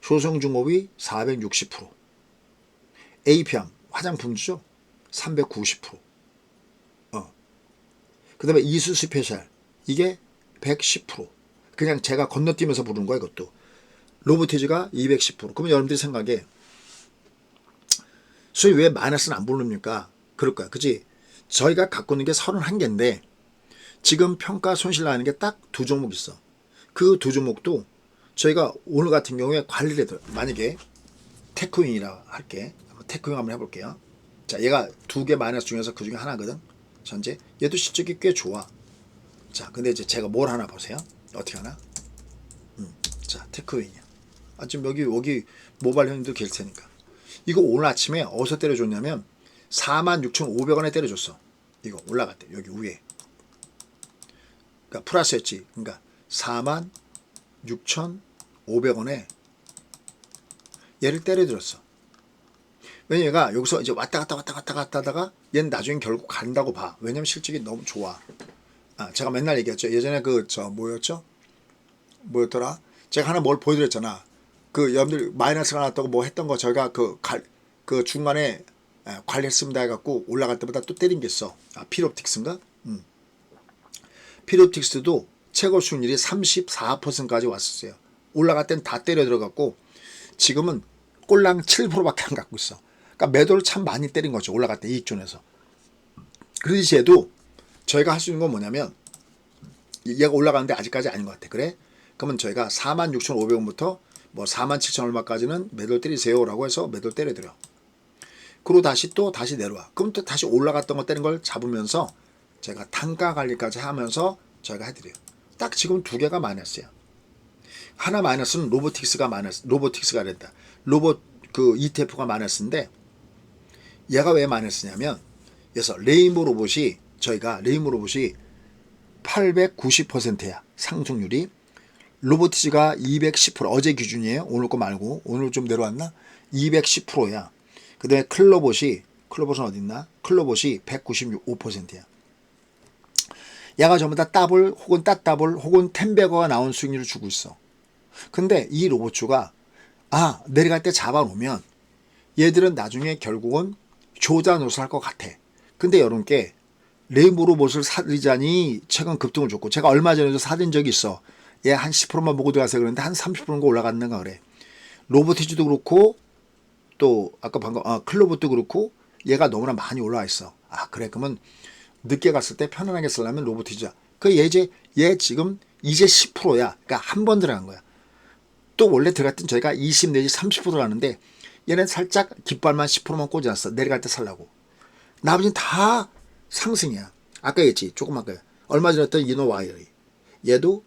효성중공업이 460%. APM 화장품주죠. 390%. 그 다음에 이수스페셜 이게 110%. 그냥 제가 건너뛰면서 부르는 거야 이것도. 로보티즈가 210%. 그러면 여러분들이 생각에 수익 왜 마이너스는 안 부릅니까? 그럴 거야. 그치? 저희가 갖고 있는 게 31개인데 지금 평가 손실 나는 게 딱 두 종목 있어. 그 두 종목도 저희가 오늘 같은 경우에 관리를 해도 만약에 테크윙이라 할게. 테크윙 한번 해볼게요. 자, 얘가 두 개 마이너스 중에서 그 중에 하나거든. 현재 얘도 실적이 꽤 좋아. 자, 근데 이제 제가 뭘 하나 보세요. 어떻게 하나? 자, 테크윙이야. 지금 여기 모바일 현금도 계실 테니까. 이거 오늘 아침에 어디서 때려줬냐면 46,500원에 때려줬어. 이거 올라갈 때 여기 위에. 그러니까 플러스였지. 그러니까 46,500원에 얘를 때려들었어. 왜냐면 얘가 여기서 이제 왔다 갔다 하다가 얘는 나중에 결국 간다고 봐. 왜냐면 실적이 너무 좋아. 제가 맨날 얘기했죠. 예전에 뭐였더라? 제가 하나 뭘 보여드렸잖아. 그 여러분들 마이너스가 났다고 뭐 했던 거 저희가 그 중간에 관리했습니다 해갖고 올라갈 때마다 또 때린 게 있어. 필옵틱스인가? 필옵틱스도 최고 수익률이 34%까지 왔었어요. 올라갈 땐 다 때려 들어갔고 지금은 꼴랑 7%밖에 안 갖고 있어. 그러니까 매도를 참 많이 때린 거죠. 올라갈 때 이익존에서. 그러듯이 해도 저희가 할 수 있는 건 뭐냐면 얘가 올라가는데 아직까지 아닌 것 같아. 그래? 그러면 저희가 46,500원부터 뭐 47,000 얼마까지는 매도를 때리세요라고 해서 매도를 때려드려. 그리고 다시 내려와. 그럼 또 다시 올라갔던 거 때린 걸 잡으면서 제가 단가 관리까지 하면서 저희가 해드려요. 딱 지금 두 개가 마이너스야. 하나 마이너스는 로보틱스가 된다. 로봇 그 ETF가 마이너스인데 얘가 왜 마이너스냐면 그래서 레인보우 로봇이 890%야. 상승률이. 로보티지가 210%. 어제 기준이에요. 오늘 거 말고. 오늘 좀 내려왔나? 210%야. 그 다음에 클로봇은 어딨나? 클로봇이 195%야. 얘가 전부 다 더블 혹은 따더블 혹은 10배거가 나온 수익률을 주고 있어. 근데 이 로봇주가 내려갈 때 잡아놓으면 얘들은 나중에 결국은 조자노설 할 것 같아. 근데 여러분께 레인보우 로봇을 사들이자니 최근 급등을 줬고 제가 얼마 전에도 사든 적이 있어. 얘 한 10%만 보고 들어가세요 그랬는데 한 30%가 올라갔는가 그래. 로보티즈도 그렇고 또 아까 방금 클로봇도 그렇고 얘가 너무나 많이 올라와 있어. 그래 그러면 늦게 갔을 때 편안하게 쓰려면 로보티즈야. 얘 지금 이제 10%야. 그러니까 한 번 들어간 거야. 또 원래 들어갔던 저희가 20 내지 30% 들어가는데 얘는 살짝 깃발만 10%만 꽂아놨어. 내려갈 때 살라고. 나머지는 다 상승이야. 아까 얘기했지. 조금 아까 얼마 전에 했던 이노와이어리. 얘도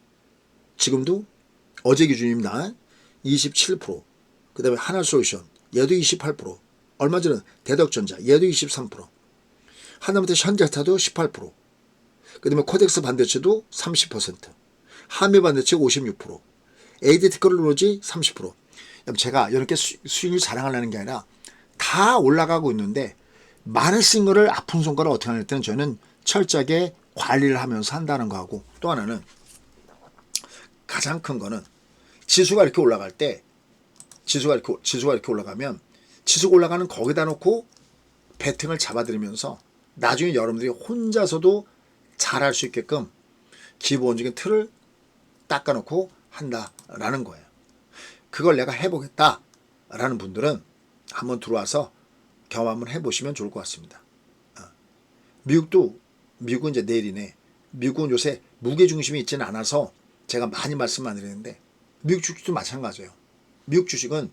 지금도 어제 기준입니다. 27%. 그 다음에 하나솔루션. 얘도 28%. 얼마 전에 대덕전자. 얘도 23%. 하다못해 현대차도 18%. 그 다음에 코덱스 반도체도 30%. 한미 반도체 56%. AD 테크놀로지 30%. 제가 이렇게 수익을 자랑하려는 게 아니라 다 올라가고 있는데 많이 쓴 거를 아픈 손가락 어떻게 하냐 때는 저는 철저하게 관리를 하면서 한다는 거하고 또 하나는 가장 큰 거는 지수가 이렇게 올라갈 때 지수가 이렇게 올라가면 지수가 올라가는 거기다 놓고 배팅을 잡아들이면서 나중에 여러분들이 혼자서도 잘할 수 있게끔 기본적인 틀을 닦아놓고 한다라는 거예요. 그걸 내가 해보겠다라는 분들은 한번 들어와서 경험 한번 해보시면 좋을 것 같습니다. 미국은 이제 내일이네. 미국은 요새 무게중심이 있지는 않아서 제가 많이 말씀 안 드리는데 미국 주식도 마찬가지예요. 미국 주식은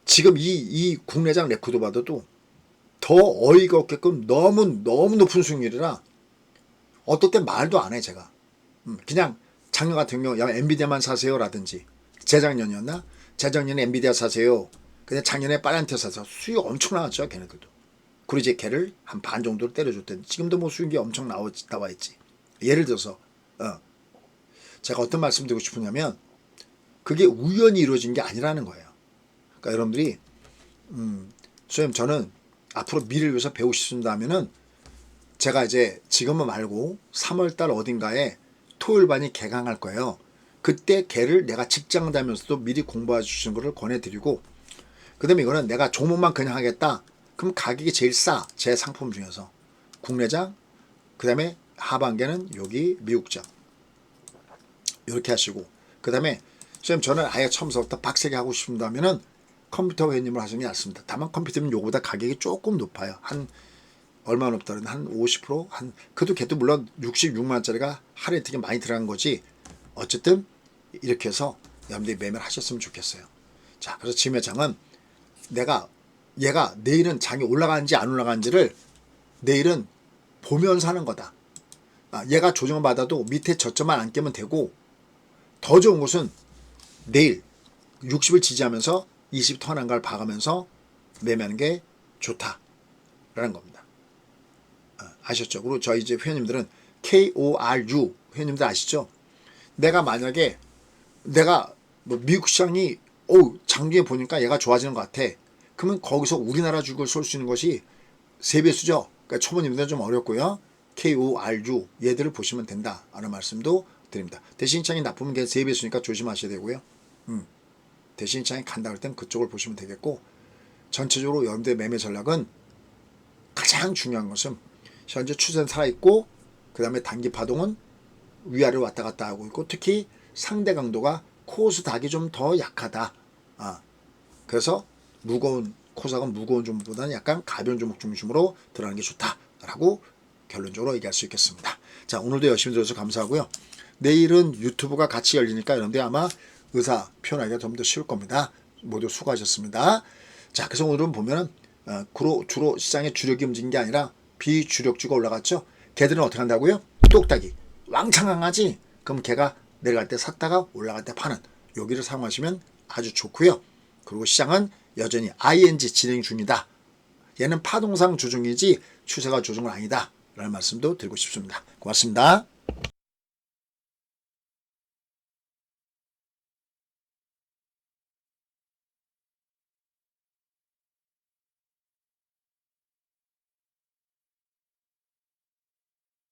지금 이 국내장 레코드 받아도 더 어이가 없게끔 너무 높은 수익률이라 어떨 땐 말도 안 해 제가. 그냥 작년 같은 경우 엔비디아만 사세요라든지 재작년이었나? 재작년에 엔비디아 사세요. 근데 작년에 빨간테 사서 수익 엄청 나왔죠 걔네들도. 그리고 이제 걔를 한 반 정도로 때려줬더니 지금도 뭐 수익이 엄청 나와 있지. 예를 들어서 제가 어떤 말씀 드리고 싶으냐면 그게 우연히 이루어진 게 아니라는 거예요. 그러니까 여러분들이 선생님 저는 앞으로 미래를 위해서 배우신다 하면은 제가 이제 지금은 말고 3월달 어딘가에 토요일반이 개강할 거예요. 그때 걔를 내가 직장 다니면서도 미리 공부해 주시는 거를 권해드리고 그 다음에 이거는 내가 종목만 그냥 하겠다. 그럼 가격이 제일 싸. 제 상품 중에서. 국내장 그 다음에 하반기는 여기 미국장 이렇게 하시고 그 다음에 선생님 저는 아예 처음부터 빡세게 하고 싶다면은 컴퓨터 회원님을 하시는 게 낫습니다. 다만 컴퓨터는 요거보다 가격이 조금 높아요. 한 얼마 높다는 한 50%? 그래도 걔도 물론 66만원짜리가 하루에 되게 많이 들어간 거지. 어쨌든 이렇게 해서 여러분들이 매매를 하셨으면 좋겠어요. 자, 그래서 지금 장은 얘가 내일은 장이 올라가는지 안 올라가는지를 내일은 보면서 하는 거다. 얘가 조정을 받아도 밑에 저점만 안 깨면 되고 더 좋은 것은 내일 60을 지지하면서 20 턴한가를 봐가면서 매매하는 게 좋다라는 겁니다. 아셨죠? 그리고 저희 이제 회원님들은 KORU 회원님들 아시죠? 만약에 내가 뭐 미국 시장이 장기에 보니까 얘가 좋아지는 것 같아. 그러면 거기서 우리나라 주식을 쏠 수 있는 것이 3배수죠. 그러니까 초보님들은 좀 어렵고요. KORU 얘들을 보시면 된다라는 말씀도 드립니다. 대신장이 나쁘면 걔 3배수니까 조심하셔야 되고요. 대신장이 간다 그럴 땐 그쪽을 보시면 되겠고 전체적으로 여러분들의 매매 전략은 가장 중요한 것은 현재 추세는 살아있고 그 다음에 단기 파동은 위아래로 왔다 갔다 하고 있고 특히 상대 강도가 코스닥이 좀 더 약하다. 그래서 코스닥은 무거운 종목보다는 약간 가벼운 종목 중심으로 들어가는 게 좋다라고 결론적으로 얘기할 수 있겠습니다. 자, 오늘도 열심히 들어서 감사하고요. 내일은 유튜브가 같이 열리니까 여러분들이 아마 의사 표현하기가 좀 더 쉬울 겁니다. 모두 수고하셨습니다. 자, 그래서 오늘은 보면은 주로 시장의 주력이 움직인 게 아니라 비주력주가 올라갔죠. 걔들은 어떻게 한다고요? 똑딱이 왕창 강하지. 그럼 걔가 내려갈 때 샀다가 올라갈 때 파는 여기를 사용하시면 아주 좋고요. 그리고 시장은 여전히 ING 진행 중이다. 얘는 파동상 조정이지 추세가 조정은 아니다 라는 말씀도 드리고 싶습니다. 고맙습니다.